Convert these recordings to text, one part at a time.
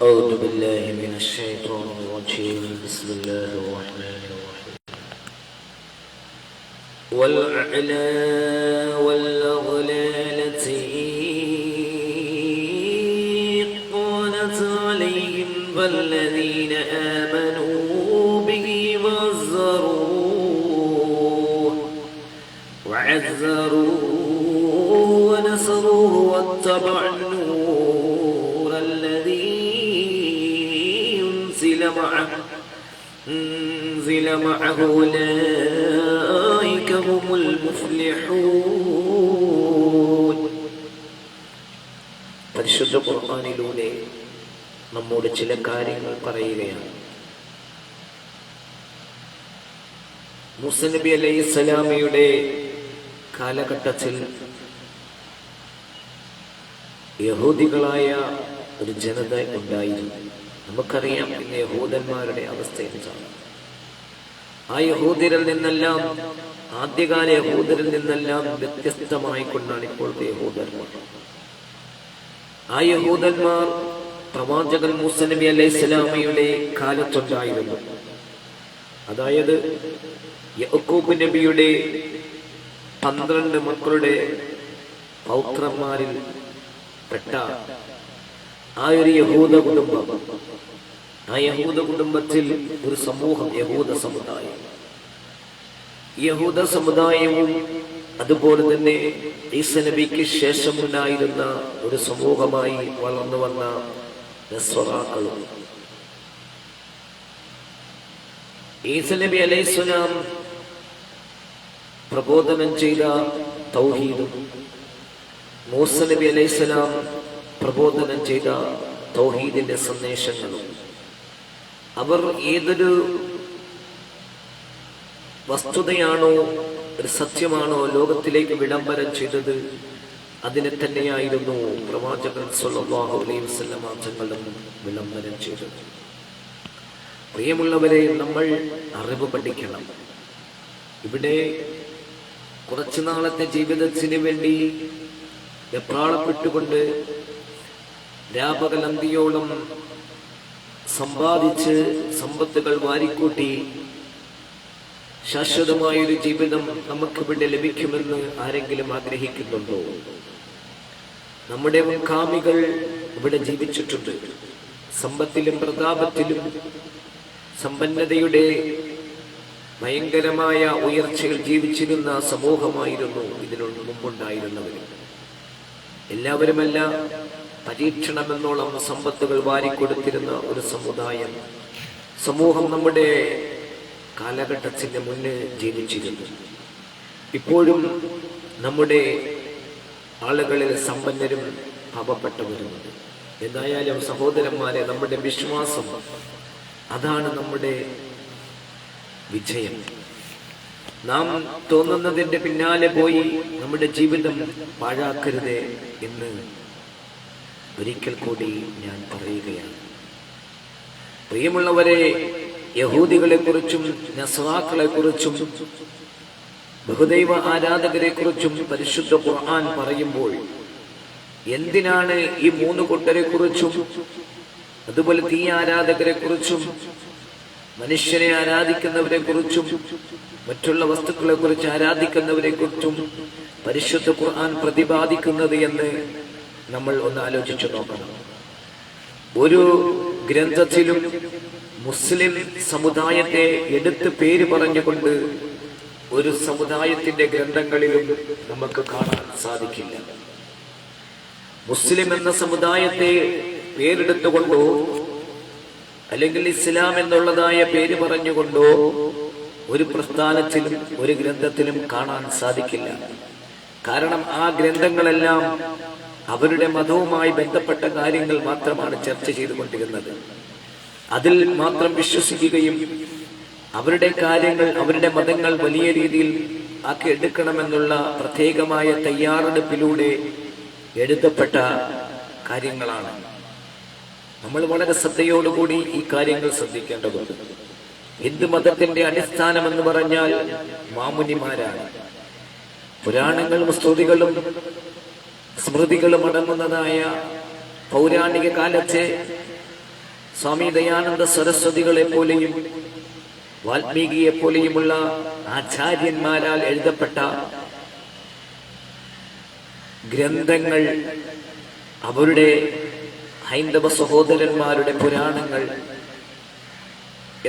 أعوذ بالله من الشيطان الرجيم. بسم الله الرحمن الرحيم. والأعلى والأغلال قالت عليهم فالذين آمنوا به وعزروه ونصروه واتبعوا النور الذي أنزل معه أولئك هم المفلحون. പരിശുദ്ധ ഖുർആനിലൂടെ നമ്മോട് ചില കാര്യങ്ങൾ പറയുകയാണ്. മൂസ നബി അലൈഹിസ്സലാമയുടെ കാലഘട്ടത്തിൽ യഹൂദികളായ ഒരു ജനത ഉണ്ടായിരുന്നു. നമുക്കറിയാം ഇന്ന് യഹൂദന്മാരുടെ അവസ്ഥ എന്താണ്. ആ യഹൂദരിൽ നിന്നെല്ലാം, ആദ്യകാല യഹൂദരിൽ നിന്നെല്ലാം വ്യത്യസ്തമായി കൊണ്ടാണ് ഇപ്പോഴത്തെ യഹൂദന്മാർ. ആ യഹൂദന്മാർ പ്രവാചകൻ മൂസ നബി അലൈഹിസ്സലാമയുടെ കാലത്തുണ്ടായിരുന്നു. അതായത് യാക്കൂബ് നബിയുടെ 12 മക്കളുടെ പൗത്രന്മാരിൽ പെട്ട ആ ഒരു യഹൂദ കുടുംബം, ആ യഹൂദ കുടുംബത്തിൽ ഒരു സമൂഹം, യഹൂദ സമുദായവും അതുപോലെ തന്നെ ഈസ നബിക്ക് ശേഷമുണ്ടായിരുന്ന ഒരു സമൂഹമായി വളർന്നു വന്ന നസ്വറാക്കളും. ഈസ നബി അലൈഹിസ്സലാം പ്രബോധനം ചെയ്ത തൗഹീദും മൂസ നബി അലൈഹിസ്സലാം പ്രബോധനം ചെയ്ത തൗഹീദിന്റെ സന്ദേശങ്ങളും, അവർ ഏതൊരു വസ്തുതയാണോ, ഒരു സത്യമാണോ ലോകത്തിലേക്ക് വിളംബരം ചെയ്തത്, അതിനെ തന്നെയായിരുന്നു പ്രവാചകൻ സ്വല്ലല്ലാഹു അലൈഹി വസല്ലം തങ്ങളും വിളംബരം ചെയ്തത്. പ്രിയമുള്ളവരെ, നമ്മൾ അറിവ് പഠിക്കണം. ഇവിടെ കുറച്ചു നാളത്തെ ജീവിതത്തിന് വേണ്ടി വെപ്രാളപ്പെട്ടുകൊണ്ട് രാപകലന്തിയോളം സമ്പാദിച്ച് സമ്പത്തുകൾ വാരിക്കൂട്ടി ശാശ്വതമായൊരു ജീവിതം നമുക്കിവിടെ ലഭിക്കുമെന്ന് ആരെങ്കിലും ആഗ്രഹിക്കുന്നുണ്ടോ? നമ്മുടെ മുൻഗാമികൾ ഇവിടെ ജീവിച്ചിട്ടുണ്ട്. സമ്പത്തിലും പ്രതാപത്തിലും സമ്പന്നതയുടെ ഭയങ്കരമായ ഉയർച്ചയിൽ ജീവിച്ചിരുന്ന സമൂഹമായിരുന്നു ഇതിനു മുമ്പുണ്ടായിരുന്നവർ. എല്ലാവരുമല്ല, പരീക്ഷണമെന്നോളം സമ്പത്തുകൾ വാരിക്കൊടുത്തിരുന്ന ഒരു സമൂഹം നമ്മുടെ കാലഘട്ടത്തിന് മുന്നേ ജീവിച്ചിരുന്നു. ഇപ്പോഴും നമ്മുടെ ആളുകളിൽ സമ്പന്നരും പാവപ്പെട്ടവരുമുണ്ട്. എന്തായാലും സഹോദരന്മാരെ, നമ്മുടെ വിശ്വാസം അതാണ് നമ്മുടെ വിജയം. നാം തോന്നുന്നതിന്റെ പിന്നാലെ പോയി നമ്മുടെ ജീവിതം പാഴാക്കരുതേ എന്ന് ഒരിക്കൽ കൂടി ഞാൻ പറയുകയാണ്. പ്രിയമുള്ളവരെ, യഹൂദികളെ കുറിച്ചും നസ്രാക്കളെ കുറിച്ചും ബഹുദൈവ ആരാധകരെ കുറിച്ചും പരിശുദ്ധ ഖുർആൻ പറയുമ്പോൾ എന്തിനാണ് ഈ 3 കൂട്ടരെ കുറിച്ചും, അതുപോലെ തീ ആരാധകരെ കുറിച്ചും, മനുഷ്യനെ ആരാധിക്കുന്നവരെ കുറിച്ചും, മറ്റുള്ള വസ്തുക്കളെ കുറിച്ച് ആരാധിക്കുന്നവരെ കുറിച്ചും പരിശുദ്ധ ഖുർആൻ പ്രതിപാദിക്കുന്നത് എന്ന് നമ്മൾ ഒന്ന് ആലോചിച്ചു നോക്കണം. ഒരു ഗ്രന്ഥത്തിലും മുസ്ലിം സമുദായത്തെ എടുത്ത് പേര് പറഞ്ഞുകൊണ്ട് ഒരു സമുദായത്തിന്റെ ഗ്രന്ഥങ്ങളിലും നമുക്ക് കാണാൻ സാധിക്കില്ല. മുസ്ലിം എന്ന സമുദായത്തെ പേരെടുത്തുകൊണ്ടോ അല്ലെങ്കിൽ ഇസ്ലാം എന്നുള്ളതായ പേര് പറഞ്ഞുകൊണ്ടോ ഒരു പ്രസ്ഥാനത്തിലും ഒരു ഗ്രന്ഥത്തിലും കാണാൻ സാധിക്കില്ല. കാരണം ആ ഗ്രന്ഥങ്ങളെല്ലാം അവരുടെ മതവുമായി ബന്ധപ്പെട്ട കാര്യങ്ങൾ മാത്രമാണ് ചർച്ച ചെയ്തുകൊണ്ടിരുന്നത്. അതിൽ മാത്രം വിശ്വസിക്കുകയും അവരുടെ കാര്യങ്ങൾ, അവരുടെ മതങ്ങൾ വലിയ രീതിയിൽ ആക്കി എടുക്കണമെന്നുള്ള പ്രത്യേകമായ തയ്യാറെടുപ്പിലൂടെ എഴുതപ്പെട്ട കാര്യങ്ങളാണ്. നമ്മൾ വളരെ ശ്രദ്ധയോടുകൂടി ഈ കാര്യങ്ങൾ ശ്രദ്ധിക്കേണ്ടതുണ്ട്. ഹിന്ദു മതത്തിന്റെ അടിസ്ഥാനം എന്ന് പറഞ്ഞാൽ മാമുനിമാരാണ്. പുരാണങ്ങളും സ്മൃതികളും അടങ്ങുന്നതായ പൗരാണിക കാലത്തെ സ്വാമി ദയാനന്ദ സരസ്വതികളെ പോലെയും വാൽമീകിയെ പോലെയുമുള്ള ആചാര്യന്മാരാൽ എഴുതപ്പെട്ട ഗ്രന്ഥങ്ങൾ, അവരുടെ ഹൈന്ദവ സഹോദരന്മാരുടെ പുരാണങ്ങൾ,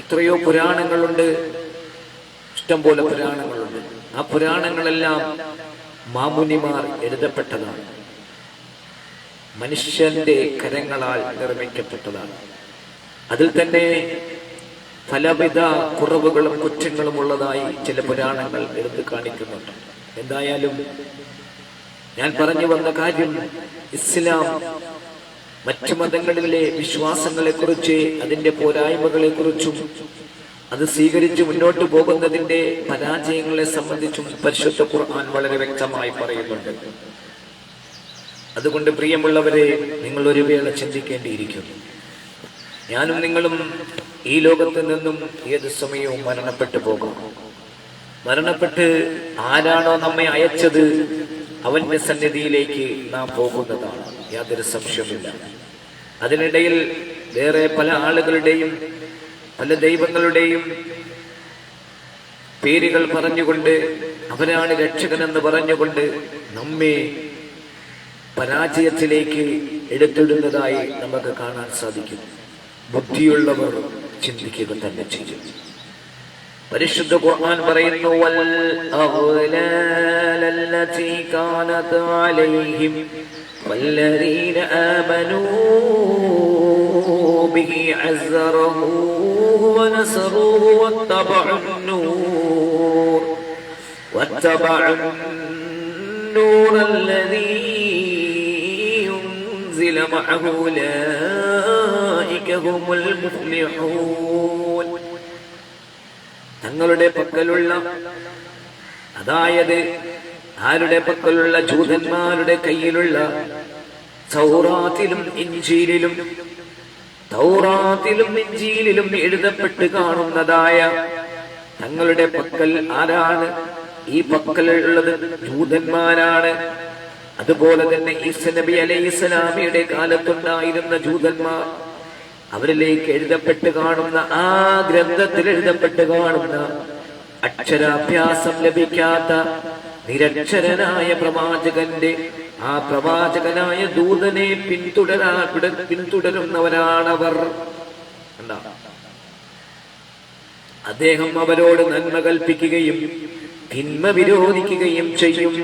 എത്രയോ പുരാണങ്ങളുണ്ട്, ഇഷ്ടംപോലെ പുരാണങ്ങളുണ്ട്. ആ പുരാണങ്ങളെല്ലാം മാമുനിമാർ എഴുതപ്പെട്ടതാണ്, മനുഷ്യന്റെ കരങ്ങളാൽ നിർമ്മിക്കപ്പെട്ടതാണ്. അതിൽ തന്നെ പലവിധ കുറവുകളും കുറ്റങ്ങളും ഉള്ളതായി ചില പുരാണങ്ങൾ എടുത്തു കാണിക്കുന്നുണ്ട്. എന്തായാലും ഞാൻ പറഞ്ഞു വന്ന കാര്യം, ഇസ്ലാം മറ്റു മതങ്ങളിലെ വിശ്വാസങ്ങളെക്കുറിച്ച്, അതിന്റെ പോരായ്മകളെക്കുറിച്ചും അത് സ്വീകരിച്ച് മുന്നോട്ട് പോകുന്നതിന്റെ പരാജയങ്ങളെ സംബന്ധിച്ചും പരിശുദ്ധ ഖുർആൻ വളരെ വ്യക്തമായി പറയുന്നുണ്ട്. അതുകൊണ്ട് പ്രിയമുള്ളവരെ, നിങ്ങൾ ഒരു വേള ചിന്തിക്കേണ്ടിയിരിക്കുന്നു. ഞാനും നിങ്ങളും ഈ ലോകത്ത് നിന്നും ഏത് സമയവും മരണപ്പെട്ടു പോകും. മരണപ്പെട്ട് ആരാണോ നമ്മെ അയച്ചത് അവന്റെ സന്നിധിയിലേക്ക് നാം പോകുന്നതാണ്, യാതൊരു സംശയമില്ല. അതിനിടയിൽ വേറെ പല ആളുകളുടെയും പല ദൈവങ്ങളുടെയും പേരുകൾ പറഞ്ഞുകൊണ്ട്, അവരാണ് രക്ഷകനെന്ന് പറഞ്ഞുകൊണ്ട് നമ്മെ പരാജയത്തിലേക്ക് എടുത്തിടുന്നതായി നമുക്ക് കാണാൻ സാധിക്കും. ബുദ്ധിയുള്ളവർ ചിന്തിക്കുക തന്നെ ചെയ്യും. പരിശുദ്ധ ഖുർആൻ പറയുന്നു, വൽ അഗ്ലാലല്ലതി കാനത് അലൈഹിം വല്ലദീന ആമനൂ ബിഹി അസ്റഹു വനസറുഹു വത്തബഉൻ നൂർ അല്ലദീ ഉൻസില മഅഹു ഉലൈക ഹുമുൽ മുഫ്ലിഹൂൻ. തങ്ങളുടെ പക്കലുള്ള, അതായത് ആരുടെ പക്കലുള്ള, ജൂതന്മാരുടെ കയ്യിലുള്ള തൗറാത്തിലും ഇഞ്ചീലിലും എഴുതപ്പെട്ട് കാണുന്നതായ തങ്ങളുടെ പക്കൽ ആരാണ്? ഈ പക്കലുള്ളത് ജൂതന്മാരാണ്. അതുപോലെ തന്നെ ഈസാ നബി അലൈഹിസ്സലാമിയുടെ കാലത്തുണ്ടായിരുന്ന ജൂതന്മാർ, അവരിലേക്ക് എഴുതപ്പെട്ട് കാണുന്ന, ആ ഗ്രന്ഥത്തിൽ എഴുതപ്പെട്ട് കാണുന്ന അക്ഷരാഭ്യാസം ലഭിക്കാത്ത നിരക്ഷരനായ പ്രവാചകന്റെ, ആ പ്രവാചകനായ ദൂതനെ പിന്തുടരുന്നവരാണവർ. അദ്ദേഹം അവരോട് നന്മ കൽപ്പിക്കുകയും തിന്മ വിരോധിക്കുകയും ചെയ്യും.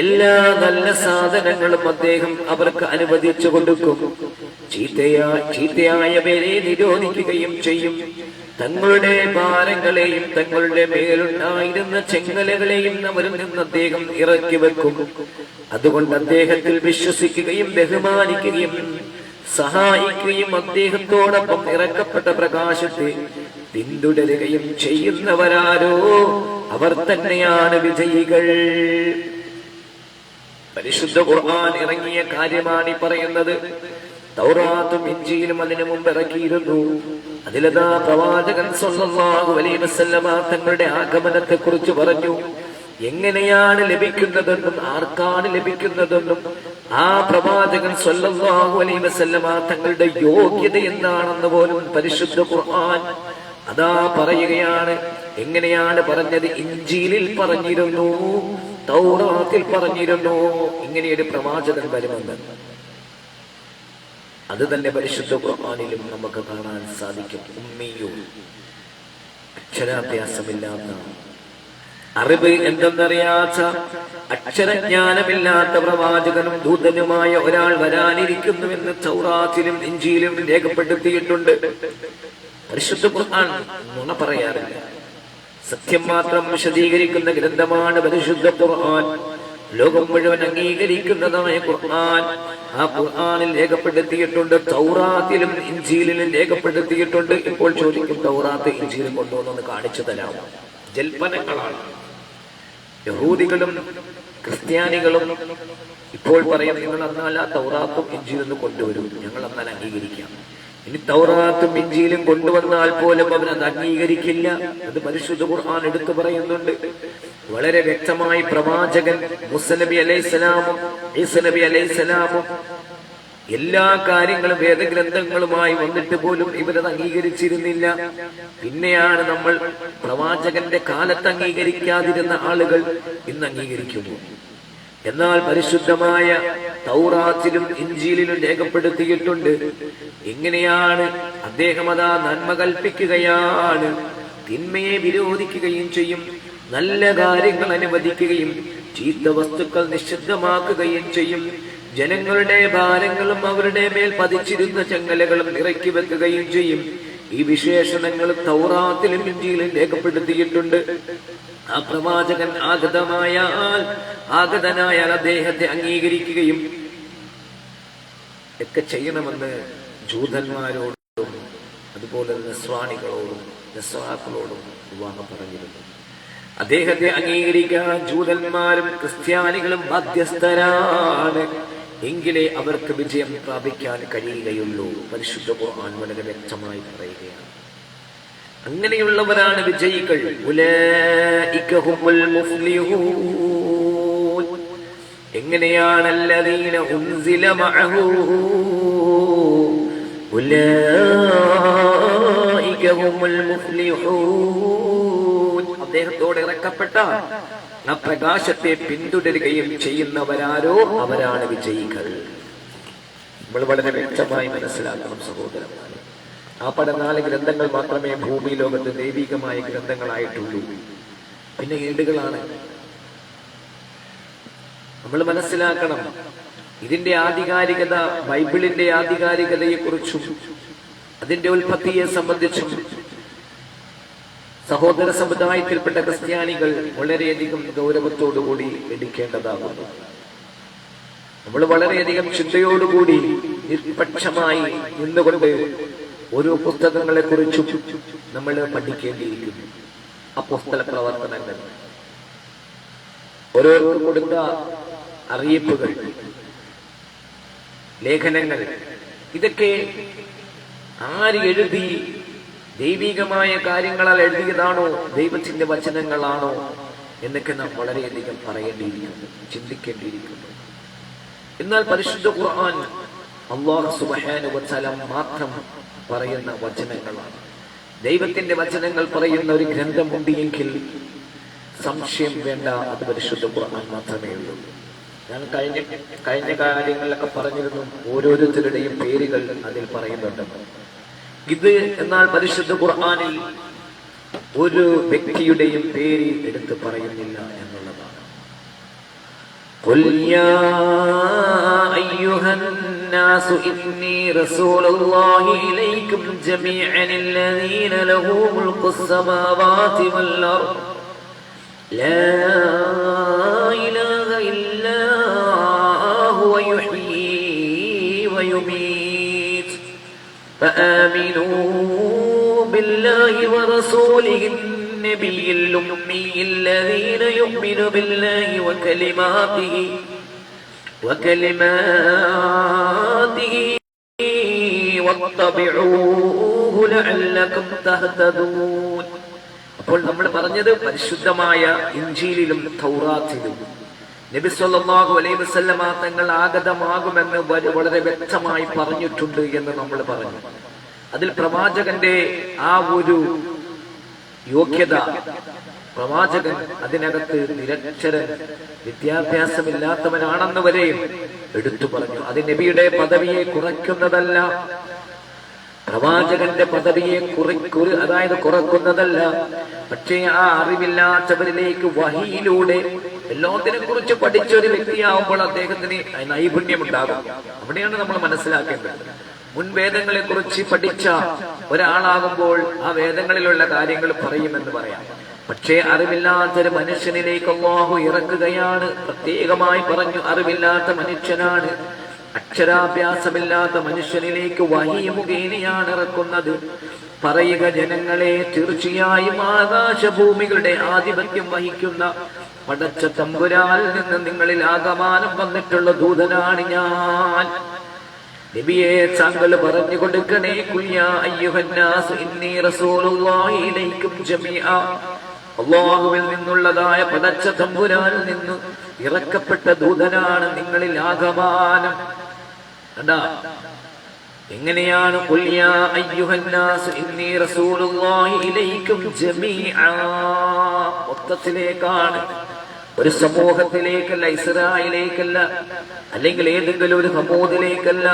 എല്ലാ നല്ല സാധനങ്ങളും അദ്ദേഹം അവർക്ക് അനുവദിച്ചു കൊടുക്കും. ചീത്തയായവരെ നിരോധിക്കുകയും ചെയ്യും. തങ്ങളുടെ ഭാരങ്ങളെയും തങ്ങളുടെ മേലുണ്ടായിരുന്ന ചെങ്ങലകളെയും അവരിൽ നിന്ന് അദ്ദേഹം ഇറക്കി വെക്കും. അതുകൊണ്ട് അദ്ദേഹത്തിൽ വിശ്വസിക്കുകയും ബഹുമാനിക്കുകയും സഹായിക്കുകയും അദ്ദേഹത്തോടൊപ്പം ഇറക്കപ്പെട്ട പ്രകാശത്തെ പിന്തുടരുകയും ചെയ്യുന്നവരാരോ അവർ തന്നെയാണ് വിജയികൾ. പരിശുദ്ധ ഖുർആൻ ഇറങ്ങിയ കാര്യമാണ് ഈ പറയുന്നത്. തൗറാത്തും ഇഞ്ചീലും അതിനു മുമ്പ് ഇറക്കിയിരുന്നു. അതിലതാ പ്രവാചകൻ സ്വല്ലല്ലാഹു അലൈഹി വസല്ലമ തങ്ങളുടെ ആഗമനത്തെ കുറിച്ച് പറഞ്ഞു. എങ്ങനെയാണ് ലഭിക്കുന്നതെന്നും ആർക്കാണ് ലഭിക്കുന്നതെന്നും ആ പ്രവാചകൻ സ്വല്ലല്ലാഹു അലൈഹി വസല്ലമ തങ്ങളുടെ യോഗ്യത എന്താണെന്ന് പോലും പരിശുദ്ധ ഖുർആൻ അതാ പറയുകയാണ്. എങ്ങനെയാണ് പറഞ്ഞത്? ഇഞ്ചീലിൽ പറഞ്ഞിരുന്നു, തൗറാത്തിൽ പറഞ്ഞിരുന്നു, ഇങ്ങനെയൊരു പ്രവാചകൻ വരുമെന്ന്. അത് തന്നെ പരിശുദ്ധ ഖുർആനിലും നമുക്ക് കാണാൻ സാധിക്കും. ഉമ്മിയോ, അക്ഷരാഭ്യാസമില്ലാത്ത, അറിവ് എന്തെന്നറിയാത്ത, അക്ഷരജ്ഞാനമില്ലാത്ത പ്രവാചകനും ദൂതനുമായ ഒരാൾ വരാനിരിക്കുന്നുവെന്ന് തൗറാത്തിലും ഇഞ്ചീലും രേഖപ്പെടുത്തിയിട്ടുണ്ട്. പരിശുദ്ധ ഖുർആൻ നുണ പറയാറില്ല, സത്യം മാത്രം വിശദീകരിക്കുന്ന ഗ്രന്ഥമാണ് പരിശുദ്ധ ഖുർആൻ. ലോകം മുഴുവൻ അംഗീകരിക്കുന്നതായ ഖുർആൻ, ആ ഖുർആനിൽ രേഖപ്പെടുത്തിയിട്ടുണ്ട്, തൗറാത്തിലും ഇഞ്ചീലിലും രേഖപ്പെടുത്തിയിട്ടുണ്ട്. ഇപ്പോൾ ചോദിക്കും, തൗറാത്ത് ഇഞ്ചീലും കൊണ്ടുവന്നൊന്ന് കാണിച്ചു തരാമോ? ജൽപ്പനങ്ങളാണ്. യഹൂദികളും ക്രിസ്ത്യാനികളും ഇപ്പോൾ പറയും, നിങ്ങൾ എന്നാൽ ആ തൗറാത്തും ഇഞ്ചീലും കൊണ്ടുവരും, ഞങ്ങൾ എന്നാൽ അംഗീകരിക്കാം. ഇനി തൗറാത്തും ഇഞ്ചീലും കൊണ്ടുവന്നാൽ പോലും അവരത് അംഗീകരിക്കില്ല. അത് പരിശുദ്ധ ഖുർആൻ എടുത്തു പറയുന്നുണ്ട്. വളരെ വ്യക്തമായി പ്രവാചകൻ മൂസാ നബി അലൈഹിസ്സലാമും ഈസാ നബി അലൈഹിസ്സലാമും എല്ലാ കാര്യങ്ങളും വേദഗ്രന്ഥങ്ങളുമായി വന്നിട്ട് പോലും ഇവരത് അംഗീകരിച്ചിരുന്നില്ല. പിന്നെയാണ് നമ്മൾ പ്രവാചകന്റെ കാലത്ത് അംഗീകരിക്കാതിരുന്ന ആളുകൾ ഇന്ന് അംഗീകരിക്കുന്നു. എന്നാൽ പരിശുദ്ധമായ തൗറാത്തിലും ഇഞ്ചീലിലും രേഖപ്പെടുത്തിയിട്ടുണ്ട്. എങ്ങനെയാണ് അദ്ദേഹം അതാ നന്മ കൽപ്പിക്കുകയാണ്, തിന്മയെ വിരോധിക്കുകയും ചെയ്യും, നല്ല കാര്യങ്ങൾ അനുവദിക്കുകയും ചീത്ത വസ്തുക്കൾ നിഷിദ്ധമാക്കുകയും ചെയ്യും. ജനങ്ങളുടെ ഭാരങ്ങളും അവരുടെ മേൽ പതിച്ചിരുന്ന ചങ്ങലകളും ഇറക്കി വെക്കുകയും ചെയ്യും. ഈ വിശേഷണങ്ങൾ തൗറാത്തിലും ഇഞ്ചീലിലും രേഖപ്പെടുത്തിയിട്ടുണ്ട്. ആ പ്രവാചകൻ ആഗതനായാൽ അദ്ദേഹത്തെ അംഗീകരിക്കുകയും ഒക്കെ ചെയ്യണമെന്ന് ജൂതന്മാരോടും അതുപോലെ നസ്രാണികളോടും നസ്രാക്കളോടും വിവാഹം പറഞ്ഞിരുന്നു. അദ്ദേഹത്തെ അംഗീകരിക്കാൻ ജൂതന്മാരും ക്രിസ്ത്യാനികളും ബാധ്യസ്ഥരാണ്. എങ്കിലേ അവർക്ക് വിജയം പ്രാപിക്കാൻ കഴിയുകയുള്ളൂ. പരിശുദ്ധ ഖുർആൻ വളരെ വ്യക്തമായി പറയുകയാണ്. അങ്ങനെയുള്ളവരാണ് വിജയികൾ. ഉലൈക ഹുമുൽ മുഫ്ലിഹൂൻ. എങ്ങനെയാണ് അല്ലദീന ഉൻസില മഅഹു, ഉലൈക ഹുമുൽ മുഫ്ലിഹൂൻ. അദ്ദേഹത്തോട് ഇറക്കപ്പെട്ട ആ പ്രകാശത്തെ പിന്തുടരുകയും ചെയ്യുന്നവരാരോ അവരാണ് വിജയികൾ. നമ്മൾ വളരെ വ്യക്തമായി മനസ്സിലാക്കണം സഹോദരന്മാരെ. ആ 14 ഗ്രന്ഥങ്ങൾ മാത്രമേ ഭൂമി ലോകത്ത് ദൈവികമായ ഗ്രന്ഥങ്ങളായിട്ടുള്ളൂ. പിന്നെ ഏടുകളാണ്. നമ്മൾ മനസ്സിലാക്കണം, ഇതിന്റെ ആധികാരികത, ബൈബിളിന്റെ ആധികാരികതയെക്കുറിച്ചും അതിന്റെ ഉൽപ്പത്തിയെ സംബന്ധിച്ചും സഹോദര സമുദായത്തിൽപ്പെട്ട ക്രിസ്ത്യാനികൾ വളരെയധികം ഗൗരവത്തോടുകൂടി എടുക്കേണ്ടതാകുന്നു. നമ്മൾ വളരെയധികം ചിന്തയോടുകൂടി നിഷ്പക്ഷമായി നിന്നുകൊണ്ട് ഓരോ പുസ്തകങ്ങളെ കുറിച്ചും നമ്മൾ പഠിക്കേണ്ടിയിരിക്കുന്നു. അപ്പോസ്തല പ്രവർത്തനങ്ങൾ, ഓരോരുത്തർ കൊടുത്ത അറിയിപ്പുകൾ, ലേഖനങ്ങൾ, ഇതൊക്കെ ആര് എഴുതി, ദൈവികമായ കാര്യങ്ങളാൽ എഴുതിയതാണോ, ദൈവത്തിന്റെ വചനങ്ങളാണോ എന്നൊക്കെ നാം വളരെയധികം പറയേണ്ടിയിരിക്കുന്നു, ചിന്തിക്കേണ്ടിയിരിക്കുന്നു. എന്നാൽ പരിശുദ്ധ ഖുർആൻ അല്ലാഹു സുബ്ഹാനഹു വ തആല മാത്രം പറയുന്ന വചനങ്ങളാണ്. ദൈവത്തിന്റെ വചനങ്ങൾ പറയുന്ന ഒരു ഗ്രന്ഥമുണ്ട് എങ്കിൽ സംശയം വേണ്ട, അത് പരിശുദ്ധ ഖുർആൻ മാത്രമേ ഉള്ളൂ. ഞാൻ കഴിഞ്ഞ കാര്യങ്ങളിലൊക്കെ പറഞ്ഞിരുന്നു, ഓരോരുത്തരുടെയും പേരുകൾ അതിൽ പറയുന്നുണ്ട്. ഇത് എന്നാൽ പരിശുദ്ധ ഖുർആനിൽ ഒരു വ്യക്തിയുടെയും പേര് എടുത്ത് പറയുന്നില്ല എന്നുള്ളതാണ്. ഖുൽ യാ അയ്യുഹന്നാസു ഇന്നി റസൂലുള്ളാഹി ഇലൈക്കും ജമീഅൻ അല്ലദീന ലഹു മുൽഖുസ് സമാവാതി വൽ അർദ് ലാ ഇലാഹ ഇല്ലാ ഹുവ യുഹ്യീ വ യുമീത് فآمنوا بالله ورسوله النبي الأمي الذين يؤمن بالله وكلماته واتبعوه لعلكم تهتدون. അപ്പോൾ നമ്മൾ പറഞ്ഞത് പരിശുദ്ധമായ ഇഞ്ചീലിലും തൗറാത്തിലും നബി സല്ലല്ലാഹു അലൈഹി വസല്ലമ തങ്ങൾ ആഗതമാകുമെന്ന് വളരെ വ്യക്തമായി പറഞ്ഞിട്ടുണ്ട് എന്ന് നമ്മൾ പറഞ്ഞു. അതിൽ പ്രവാചകന്റെ ആ ഒരു യോഗ്യത, പ്രവാചകൻ അതിനകത്ത് നിരക്ഷരൻ, വിദ്യാഭ്യാസമില്ലാത്തവനാണെന്ന് വരെയും എടുത്തു പറഞ്ഞു. അത് നബിയുടെ പദവിയെ കുറയ്ക്കുന്നതല്ല, പ്രവാചകന്റെ പദവിയെ അതായത് കുറക്കുന്നതല്ല. പക്ഷേ ആ അറിവില്ലാത്തവരിലേക്ക് വഹിയിലൂടെ എല്ലാത്തിനെ കുറിച്ച് പഠിച്ച ഒരു വ്യക്തിയാവുമ്പോൾ അദ്ദേഹത്തിന് നൈപുണ്യമുണ്ടാകും. അവിടെയാണ് നമ്മൾ മനസ്സിലാക്കേണ്ടത്. മുൻവേദങ്ങളെ കുറിച്ച് പഠിച്ച ഒരാളാകുമ്പോൾ ആ വേദങ്ങളിലുള്ള കാര്യങ്ങൾ പറയുമെന്ന് പറയാം. പക്ഷേ അറിവില്ലാത്തൊരു മനുഷ്യനിലേക്ക് അല്ലാഹു ഇറക്കുകയാണ്. പ്രത്യേകമായി പറഞ്ഞു, അറിവില്ലാത്ത മനുഷ്യനാണ്, അക്ഷരാഭ്യാസമില്ലാത്ത മനുഷ്യനിലേക്ക് വഹി മുഖേനയാണ് ഇറക്കുന്നത്. പറയുക, ജനങ്ങളെ, തീർച്ചയായും ആകാശഭൂമികളുടെ ആധിപത്യം വഹിക്കുന്ന പടച്ച തമ്പുരാനിൽ നിന്ന് നിങ്ങളിൽ ആഗമനം വന്നിട്ടുള്ള ദൂതനാണ് ഞാൻ. നബിയെ താങ്കൾ പറഞ്ഞു കൊടുക്കണേ, ഖുൽ യാ അയ്യുഹന്നാസ് ഇന്നി റസൂലുള്ളാഹി ഇലൈക്കും ജമീഅ. അല്ലാഹുവിൽ നിന്നുള്ളതായ പടച്ച തമ്പുരാനിൽ നിന്ന് ഇറക്കപ്പെട്ട ദൂതനാണ് നിങ്ങളിൽ ആഗമനം. കണ്ടാ എങ്ങനെയാണ് ഖുൽ യാ അയ്യുഹന്നാസ് ഇന്നി റസൂലുള്ളാഹി ഇലൈക്കും ജമീഅ, മൊത്തത്തിലേക്കാണ്, ഒരു സമൂഹത്തിലേക്കല്ല, ഇസ്രായേലിലേക്കല്ല, അല്ലെങ്കിൽ ഏതെങ്കിലും ഒരു സമൂഹത്തിലേക്കല്ല.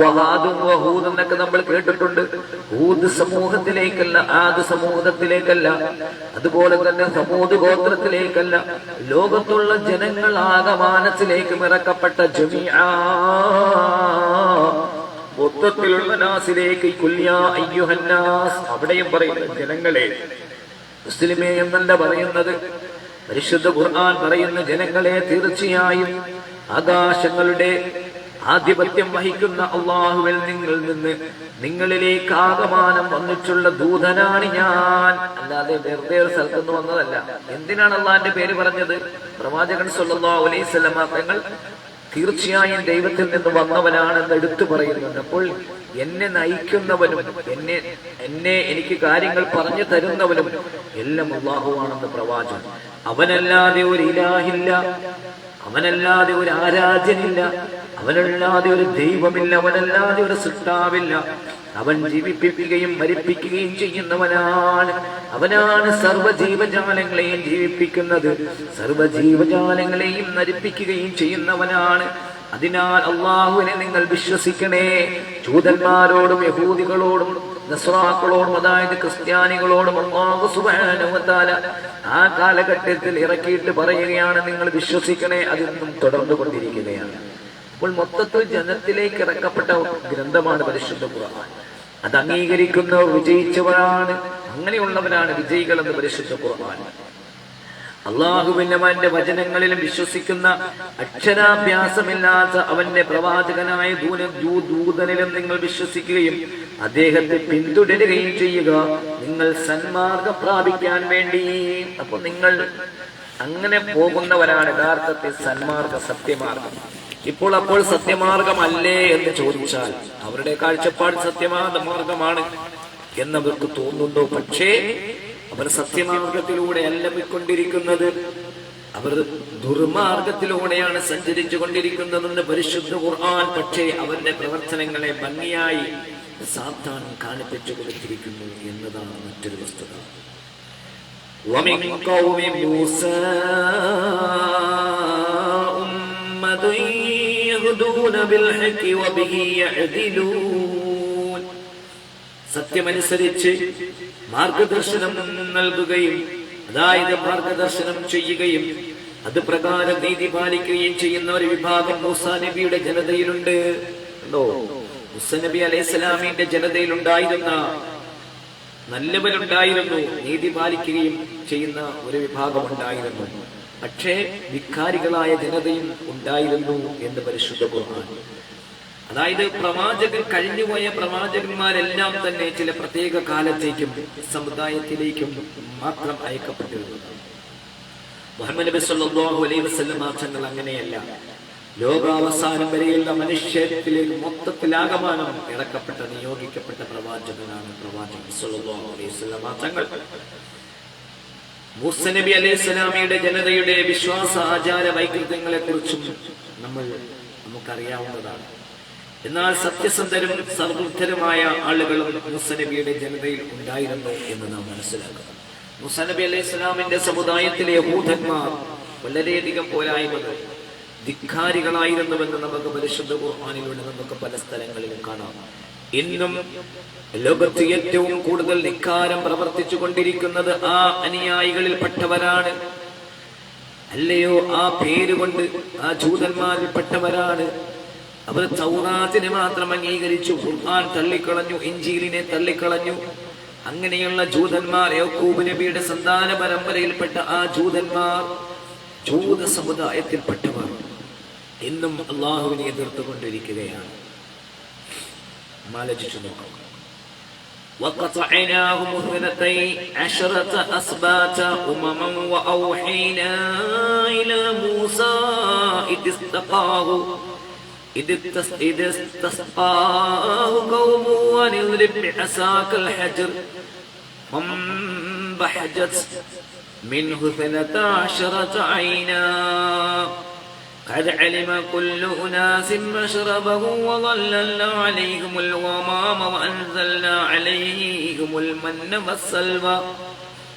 വഹാദും വഹൂദ് എന്നൊക്കെ നമ്മൾ കേട്ടിട്ടുണ്ട്. ഹൂദ് സമൂഹത്തിലേക്കല്ല, ആദ് സമൂഹത്തിലേക്കല്ല, അതുപോലെ തന്നെ സമൂദ് ഗോത്രത്തിലേക്കല്ല, ലോകത്തുള്ള ജനങ്ങൾ ആകമാനത്തിലേക്ക് ഇറക്കപ്പെട്ട ജമീഅ, മൊത്തത്തിലുള്ള നാസിലേക്ക്. ഖുൽ യാ അയ്യുഹന്നാസ്, അവിടെയും പറയുന്നത് ജനങ്ങളെ, മുസ്ലിമേ എന്നല്ല പറയുന്നത്. പരിശുദ്ധ ഖുർആൻ പറയുന്ന ജനങ്ങളെ, തീർച്ചയായും ആകാശങ്ങളുടെ ആധിപത്യം വഹിക്കുന്ന അള്ളാഹുവിൽ നിന്ന് നിങ്ങളിലേക്ക് ആഗമനം വന്നിട്ടുള്ള ദൂതനാണ് ഞാൻ, അല്ലാതെ വെറുതെ ഒരു സ്ഥലത്തുനിന്ന് വന്നതല്ല. എന്തിനാണ് അള്ളാഹിന്റെ പേര് പറഞ്ഞത്? പ്രവാചകൻ സല്ലല്ലാഹു അലൈഹി വസല്ലം തങ്ങൾ തീർച്ചയായും ദൈവത്തിൽ നിന്ന് വന്നവനാണെന്ന് എടുത്തു പറയുന്നുണ്ട്. അപ്പോൾ എന്നെ നയിക്കുന്നവനും എനിക്ക് കാര്യങ്ങൾ പറഞ്ഞു തരുന്നവനും എല്ലാം അല്ലാഹുവാണെന്ന് പ്രവാചകൻ. അവനല്ലാതെ ഒരു ഇലാഹില്ല, അവനല്ലാതെ ഒരു ആരാധ്യനില്ല, അവനല്ലാതെ ഒരു ദൈവമില്ല, അവനല്ലാതെ ഒരു സൃഷ്ടാവില്ല. അവൻ ജീവിപ്പിക്കുകയും മരിപ്പിക്കുകയും ചെയ്യുന്നവനാണ്. അവനാണ് സർവ്വജീവജാലങ്ങളെയും ജീവിപ്പിക്കുന്നത്, സർവ്വജീവജാലങ്ങളെയും മരിപ്പിക്കുകയും ചെയ്യുന്നവനാണ്. അതിനാൽ അള്ളാഹുവിനെ നിങ്ങൾ വിശ്വസിക്കണേ. ജൂതന്മാരോടും യഹൂദികളോടും നസ്രാക്കളോടും, അതായത് ക്രിസ്ത്യാനികളോടും അല്ലാഹു സുബ്ഹാനഹു വ തആല ആ കാലഘട്ടത്തിൽ ഇറക്കിയിട്ട് പറയുകയാണ്, നിങ്ങൾ വിശ്വസിക്കണേ. അതിന്നും തുടർന്നുകൊണ്ടിരിക്കുകയാണ്. അപ്പോൾ മൊത്തത്തിൽ ജനത്തിലേക്ക് ഇറക്കപ്പെട്ട ഗ്രന്ഥമാണ് പരിശുദ്ധ ഖുർആൻ. അത് അംഗീകരിക്കുന്നവർ വിജയിച്ചവരാണ്, അങ്ങനെയുള്ളവരാണ് വിജയികൾ എന്ന് പരിശുദ്ധ ഖുർആൻ. അള്ളാഹുവിന്റെ അവന്റെ വചനങ്ങളിലും വിശ്വസിക്കുന്ന, അക്ഷരാഭ്യാസമില്ലാത്ത അവന്റെ പ്രവാചകനായ ദൂതനിലും നിങ്ങൾ വിശ്വസിക്കുകയും അദ്ദേഹത്തെ പിന്തുടരുകയും ചെയ്യുക, നിങ്ങൾ സന്മാർഗം പ്രാപിക്കാൻ വേണ്ടി. അപ്പൊ നിങ്ങൾ അങ്ങനെ പോകുന്നവരാണ് യഥാർത്ഥത്തിൽ സന്മാർഗ, സത്യമാർഗം. അപ്പോൾ സത്യമാർഗമല്ലേ എന്ന് ചോദിച്ചാൽ അവരുടെ കാഴ്ചപ്പാട് സത്യമാർഗമാണ് എന്നവർക്ക് തോന്നുന്നു. പക്ഷേ അവർ സത്യമാർഗത്തിലൂടെ അല്ല പോയിക്കൊണ്ടിരിക്കുന്നത്, അവർ ദുർമാർഗത്തിലൂടെയാണ് സഞ്ചരിച്ചു കൊണ്ടിരിക്കുന്നതെന്ന് പരിശുദ്ധ ഖുർആൻ. പക്ഷേ അവരുടെ പ്രവർത്തനങ്ങളെ ഭംഗിയായി സാത്താൻ കാണിപ്പിച്ചു കൊടുത്തിരിക്കുന്നു എന്നതാണ് മറ്റൊരു വസ്തുത. وَمِنْ قَوْمِ مُوسَى أُمَّةٌ يَهْدُونَ بِالْحَقِّ وَبِهِ يَعْدِلُونَ, സത്യമനുസരിച്ച് മാർഗദർശനം നൽകുകയും, അതായത് മാർഗദർശനം ചെയ്യുകയും അത് പ്രകാരം നീതി പാലിക്കുകയും ചെയ്യുന്ന ഒരു വിഭാഗം മൂസാ നബിയുടെ ജനതയിലുണ്ട്. മൂസാ നബി അലൈഹിസ്സലാമിന്റെ ജനതയിലുണ്ടായിരുന്ന നല്ലവരുണ്ടായിരുന്നു, നീതി പാലിക്കുകയും ചെയ്യുന്ന ഒരു വിഭാഗം ഉണ്ടായിരുന്നു. പക്ഷേ വിക്കാരികളായ ജനതയും ഉണ്ടായിരുന്നു എന്ന് പരിശുദ്ധ ഖുർആൻ. അതായത് പ്രവാചകൻ, കഴിഞ്ഞുപോയ പ്രവാചകന്മാരെല്ലാം തന്നെ ചില പ്രത്യേക കാലത്തേക്കും സമുദായത്തിലേക്കും മാത്രം അയക്കപ്പെട്ടിരുന്നു. മുഹമ്മദ് നബി സല്ലല്ലാഹു അലൈഹി വസല്ലം തങ്ങൾ അങ്ങനെയല്ല. ലോകാവസാനം വരെയുള്ള മനുഷ്യത്തിലേക്ക് മൊത്തത്തിലാകമാനം ഇറക്കപ്പെട്ട, നിയോഗിക്കപ്പെട്ട പ്രവാചകനാണ് പ്രവാചകൻ സല്ലല്ലാഹു അലൈഹി വസല്ലം തങ്ങൾ. മൂസാ നബി അലൈഹിസ്സലാമിയുടെ ജനതയുടെ വിശ്വാസ ആചാര വൈകൃതങ്ങളെ കുറിച്ചും നമുക്കറിയാവുന്നതാണ്. എന്നാൽ സത്യസന്ധരും സർവൃദ്ധരുമായ ആളുകളും മൂസാ നബിയുടെ ജനതയിൽ ഉണ്ടായിരുന്നു എന്ന് നാം മനസ്സിലാക്കണം. മൂസാ നബി അലൈഹിസ്സലാമിന്റെ സമുദായത്തിലെ യഹൂദന്മാർ വളരെയധികം പോരായ്മകൾ, ധിക്കാരികളായിരുന്നുവെന്ന് നമുക്ക് പരിശുദ്ധ ഖുർആനിലൂടെ നമുക്ക് പല സ്ഥലങ്ങളിലും കാണാം. ഇന്നും ലോകത്ത് ഏറ്റവും കൂടുതൽ ധിക്കാരം പ്രവർത്തിച്ചു കൊണ്ടിരിക്കുന്നത് ആ അനുയായികളിൽപ്പെട്ടവരാണ്, അല്ലയോ? ആ പേരുകൊണ്ട് ആ ജൂതന്മാരിൽപ്പെട്ടവരാണ്. അവർ തൗറാത്തിനെ മാത്രം അംഗീകരിച്ചു, ഖുർആൻ തള്ളിക്കളഞ്ഞു, ഇഞ്ചീലിനെ തള്ളിക്കളഞ്ഞു. അങ്ങനെയുള്ള ജൂതന്മാർ, യാക്കൂബ് നബിയുടെ സന്താന പരമ്പരയിൽപ്പെട്ട ആ ജൂതന്മാർ, ജൂത സമുദായത്തിൽപ്പെട്ടവർ ഇന്നും അള്ളാഹുവിനെ എതിർത്തുകൊണ്ടിരിക്കുകയാണ്. ആലോചിച്ചു നോക്കാം. وَقَطَعْنَاهُمُ 12 أَسْبَاطً أُمَمًا وَأَوْحَيْنَا إِلَى مُوسَى إِذِ اسْتَسْقَاهُ قَوْمُهُ أَنِ اضْرِبْ بِعَصَاكَ الْحَجَرَ فَانبَجَسَتْ مِنْهُ 12 عَيْنًا. قد علم كل أناس مشربهم وظللنا عليهم الغمام وأنزلنا عليهم المن والسلوى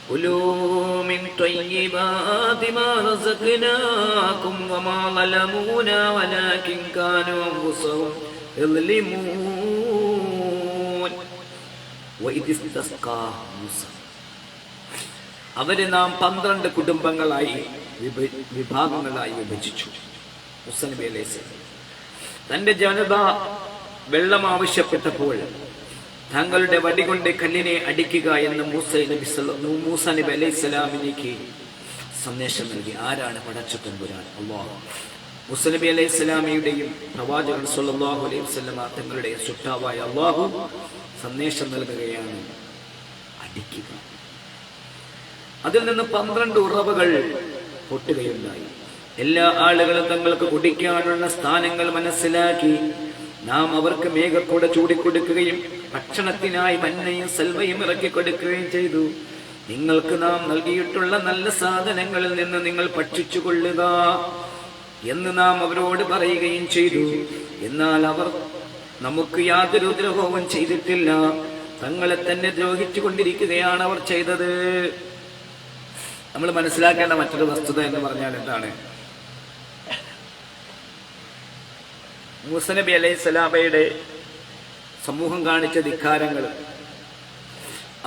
كلوا من طيبات ما رزقناكم وما ظلمونا ولكن كانوا أنفسهم يظلمون وإذ استسقى موسى അവരെ നാം 12 കുടുംബങ്ങളായി വിഭാഗങ്ങളായി വിഭജിച്ചു. മൂസാ നബി അലൈഹിസ്സലാം തന്റെ ജനത വെള്ളം ആവശ്യപ്പെട്ടപ്പോൾ തങ്ങളുടെ വടി കൊണ്ട് കല്ലിനെ അടിക്കുക എന്ന് മൂസാ നബി അലൈഹിസ്സലാമിലേക്ക് സന്ദേശം നൽകി. ആരാണ് പടച്ച തമ്പുരാൻ? അല്ലാഹു. മൂസാ നബി അലൈഹിസ്സലാമിയുടെയും പ്രവാചകൻ സ്വല്ലല്ലാഹു അലൈഹി വസല്ലമ തങ്ങളുടെ സുട്ടാവായ അല്ലാഹു സന്ദേശം നൽകുകയാണ്, അടിക്കുക. അതിൽ നിന്ന് 12 ഉറവകൾ പൊട്ടുകയുണ്ടായി. എല്ലാ ആളുകളും തങ്ങൾക്ക് കുടിക്കാനുള്ള സ്ഥാനങ്ങൾ മനസ്സിലാക്കി നാം അവർക്ക് മേഘക്കൂട ചൂടിക്കൊടുക്കുകയും ഭക്ഷണത്തിനായി മന്നയും സൽവയും ഇറക്കി കൊടുക്കുകയും ചെയ്തു. നിങ്ങൾക്ക് നാം നൽകിയിട്ടുള്ള നല്ല സാധനങ്ങളിൽ നിന്ന് നിങ്ങൾ ഭക്ഷിച്ചു കൊള്ളുക എന്ന് നാം അവരോട് പറയുകയും ചെയ്തു. എന്നാൽ അവർ നമുക്ക് യാതൊരു ദ്രോഹവും ചെയ്തിട്ടില്ല, തങ്ങളെ തന്നെ ദ്രോഹിച്ചു കൊണ്ടിരിക്കുകയാണ് അവർ ചെയ്തത്. നമ്മൾ മനസ്സിലാക്കേണ്ട മറ്റൊരു വസ്തുത എന്ന് പറഞ്ഞാൽ എന്താണ്? മൂസാ നബി അലൈഹിസ്സലാമയുടെ സമൂഹം കാണിച്ച ധിക്കാരങ്ങൾ,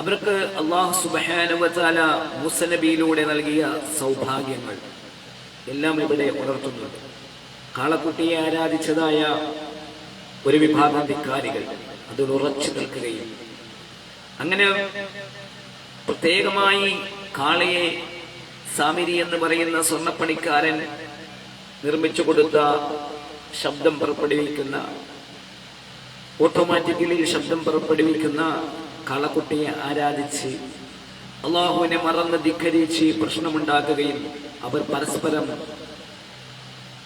അവർക്ക് അല്ലാഹു സുബ്ഹാനഹു വ തആല മൂസാ നബിയിലൂടെ നൽകിയ സൗഭാഗ്യങ്ങൾ എല്ലാം ഇവിടെ ഉണർത്തുന്നുണ്ട്. കാളക്കുട്ടിയെ ആരാധിച്ചതായ ഒരു വിഭാഗം ധിക്കാരികൾ അതിൽ ഉറച്ചു നിൽക്കുകയും അങ്ങനെ പ്രത്യേകമായി കാളയെ സാമിരി എന്ന് പറയുന്ന സ്വർണ്ണപ്പണിക്കാരൻ നിർമ്മിച്ചു കൊടുത്ത ശബ്ദം പുറപ്പെടുവിക്കുന്ന, ഓട്ടോമാറ്റിക്കലി ശബ്ദം പുറപ്പെടുവിക്കുന്ന കാളക്കുട്ടിയെ ആരാധിച്ച് അള്ളാഹുവിനെ മറന്ന് ധിക്കരിച്ച് പ്രശ്നമുണ്ടാക്കുകയും അവർ പരസ്പരം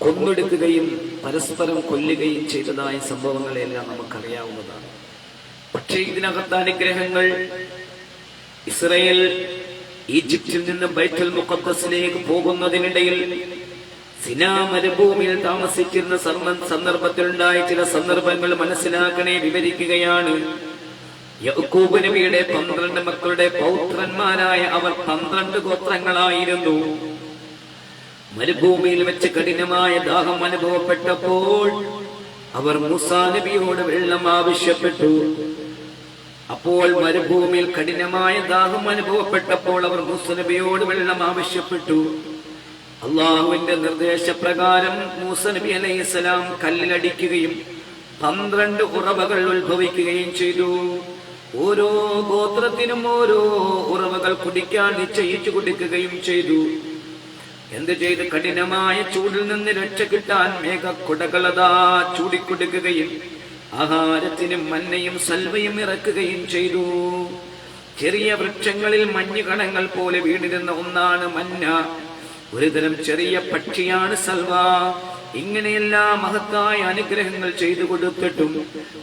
കൊന്നൊടുക്കുകയും പരസ്പരം കൊല്ലുകയും ചെയ്തതായ സംഭവങ്ങളെല്ലാം നമുക്കറിയാവുന്നതാണ്. പക്ഷേ ഇതിനകത്ത് അനുഗ്രഹങ്ങൾ, ഇസ്രായേൽ ഈജിപ്തിൽ നിന്ന് ബൈത്തുൽ മുഖദ്ദസിലേക്ക് പോകുന്നതിനിടയിൽ സിനാ മരുഭൂമിയിൽ താമസിച്ചിരുന്ന സന്ദർഭത്തിലുണ്ടായ ചില സന്ദർഭങ്ങൾ മനസ്സിലാക്കണേ, വിവരിക്കുകയാണ്. യാക്കൂബ് നബിയുടെ 12 മക്കളുടെ പൗത്രന്മാരായ അവർ 12 ഗോത്രങ്ങളായിരുന്നു. മരുഭൂമിയിൽ വെച്ച് കഠിനമായ ദാഹം അനുഭവപ്പെട്ടപ്പോൾ അവർ മൂസാ നബിയോട് വെള്ളം ആവശ്യപ്പെട്ടു. അപ്പോൾ മരുഭൂമിയിൽ കഠിനമായ ദാഹം അനുഭവപ്പെട്ടപ്പോൾ അവർ മൂസാ നബിയോട് വെള്ളം ആവശ്യപ്പെട്ടു. അള്ളാഹുവിന്റെ നിർദ്ദേശപ്രകാരം മൂസാ നബി അലൈഹിസ്സലാം കല്ലിലടിക്കുകയും 12 ഉറവകൾ ഉത്ഭവിക്കുകയും ചെയ്തു. ഓരോ ഗോത്രത്തിനും ഓരോ ഉറവകൾ കുടിക്കാൻ നിശ്ചയിച്ചു കൊടുക്കുകയും ചെയ്തു. എന്ത് ചെയ്ത്? കഠിനമായ ചൂടിൽ നിന്ന് രക്ഷ കിട്ടാൻ മേഘക്കുടകളതാ ചൂടിക്കൊടുക്കുകയും ആഹാരത്തിനും മന്നയും സൽവയും ഇറക്കുകയും ചെയ്തു. ചെറിയ വൃക്ഷങ്ങളിൽ മഞ്ഞുകണങ്ങൾ പോലെ വീണിരുന്ന ഒന്നാണ് മന്ന, ഒരുതരം ചെറിയ പക്ഷിയാണ് സൽവ. ഇങ്ങനെയെല്ലാം മഹത്തായ അനുഗ്രഹങ്ങൾ ചെയ്തു കൊടുത്തിട്ടും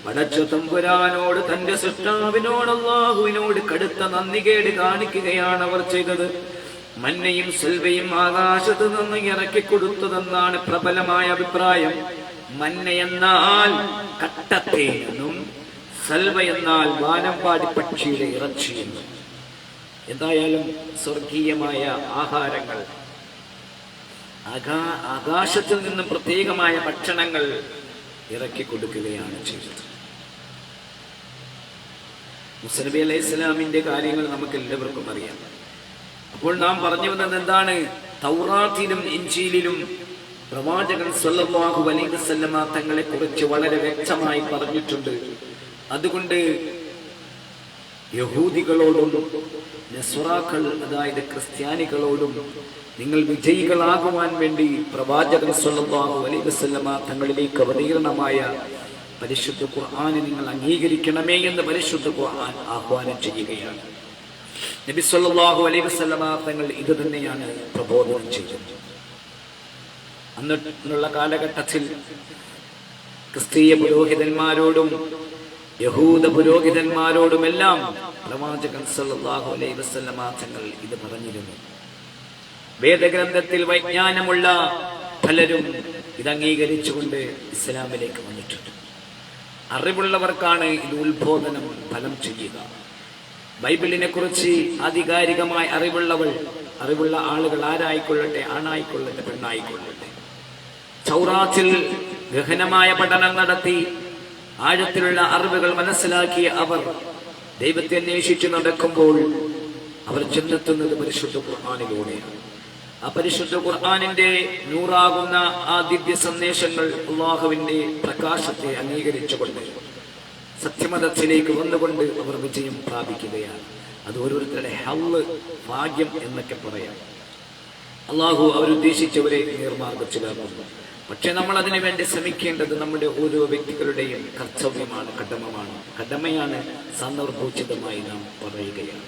പടച്ച തമ്പുരാനോട്, തന്റെ സൃഷ്ടാവിനോട്, അല്ലാഹുവിനോട് കടുത്ത നന്ദികേട് കാണിക്കുകയാണ് അവർ ചെയ്തത്. മന്നയും സൽവയും ആകാശത്ത് നിന്ന് ഇറക്കിക്കൊടുത്തതെന്നാണ് പ്രബലമായ അഭിപ്രായം. മന്ന എന്നാൽ കട്ടത്തേനും സൽവ എന്നാൽ വാനമ്പാടി പക്ഷിയുടെ ഇറച്ചിയെന്നും. എന്തായാലും സ്വർഗീയമായ ആഹാരങ്ങൾ, ആകാശത്തിൽ നിന്നും പ്രത്യേകമായ ഭക്ഷണങ്ങൾ ഇറക്കി കൊടുക്കുകയാണ് ചെയ്തത്. മൂസാ നബി അലൈഹിസ്സലാമിന്റെ കാര്യങ്ങൾ നമുക്ക് എല്ലാവർക്കും അറിയാം. അപ്പോൾ നാം പറഞ്ഞു വന്നത് എന്താണ്? തൗറാത്തിലും ഇൻജീലിലും പ്രവാചകൻ സ്വല്ലല്ലാഹു അലൈഹി വസല്ലമ തങ്ങളെ കുറിച്ച് വളരെ വ്യക്തമായി പറഞ്ഞിട്ടുണ്ട്. അതുകൊണ്ട് യഹൂദികളോടും നസ്രാക്കൾ, അതായത് ക്രിസ്ത്യാനികളോടും നിങ്ങൾ വിജയികളാകുവാൻ വേണ്ടി പ്രവാചകൻ സ്വല്ലല്ലാഹു അലൈഹി വസല്ലമ തങ്ങളിലേക്ക് അവതീർണമായ പരിശുദ്ധ ഖുർആനെ നിങ്ങൾ അംഗീകരിക്കണമേ എന്ന് പരിശുദ്ധ ഖുർആൻ ആഹ്വാനം ചെയ്യുകയാണ്. നബി സല്ലല്ലാഹു അലൈഹി വസല്ലമ തങ്ങൾ ഇത് തന്നെയാണ് പ്രബോധനം ചെയ്തത്. അന്നുള്ള കാലഘട്ടത്തിൽ ക്രിസ്തീയ പുരോഹിതന്മാരോടും യഹൂദ പുരോഹിതന്മാരോടുമെല്ലാം പ്രവാചകൻ സല്ലല്ലാഹു അലൈഹി വസല്ലമ തങ്ങൾ ഇത് പറഞ്ഞിരുന്നു. വേദഗ്രന്ഥത്തിൽ വിജ്ഞാനമുള്ള പലരും ഇത് അംഗീകരിച്ചുകൊണ്ട് ഇസ്ലാമിലേക്ക് വന്നിട്ടുണ്ട്. അറിവുള്ളവർക്കാണ് ഇത് ഉത്ബോധനം ഫലം ചെയ്യുക. ബൈബിളിനെ കുറിച്ച് ആധികാരികമായ അറിവുള്ള ആളുകൾ ആരായിക്കൊള്ളട്ടെ, ആണായിക്കൊള്ളട്ടെ, പെണ്ണായിക്കൊള്ളട്ടെ, തൗറാത്തിൽ ഗഹനമായ പഠനം നടത്തി ആഴത്തിലുള്ള അറിവുകൾ മനസ്സിലാക്കിയ അവർ ദൈവത്തെ അന്വേഷിച്ചു നടക്കുമ്പോൾ അവർ ചെന്നെത്തുന്നത് പരിശുദ്ധ ഖുർആനിലൂടെയാണ്. ആ പരിശുദ്ധ ഖുർആനിന്റെ നൂറാകുന്ന ആ ദിവ്യ സന്ദേശങ്ങൾ അള്ളാഹുവിന്റെ പ്രകാശത്തെ അംഗീകരിച്ചുകൊണ്ട് സത്യമതത്തിലേക്ക് വന്നുകൊണ്ട് അവർ വിജയം പ്രാപിക്കുകയാണ്. അത് ഓരോരുത്തരുടെ ഹല്ല്, ഭാഗ്യം എന്നൊക്കെ പറയാം. അള്ളാഹു അവരുദ്ദേശിച്ചവരെ നേർമാർഗത്തിലാക്കുന്നു. പക്ഷെ നമ്മൾ അതിനു വേണ്ടി ശ്രമിക്കേണ്ടത് നമ്മുടെ ഓരോ വ്യക്തികളുടെയും കർത്തവ്യമാണ്, കടമയാണ്, സന്ദർഭോചിതമായി നാം പറയുകയാണ്.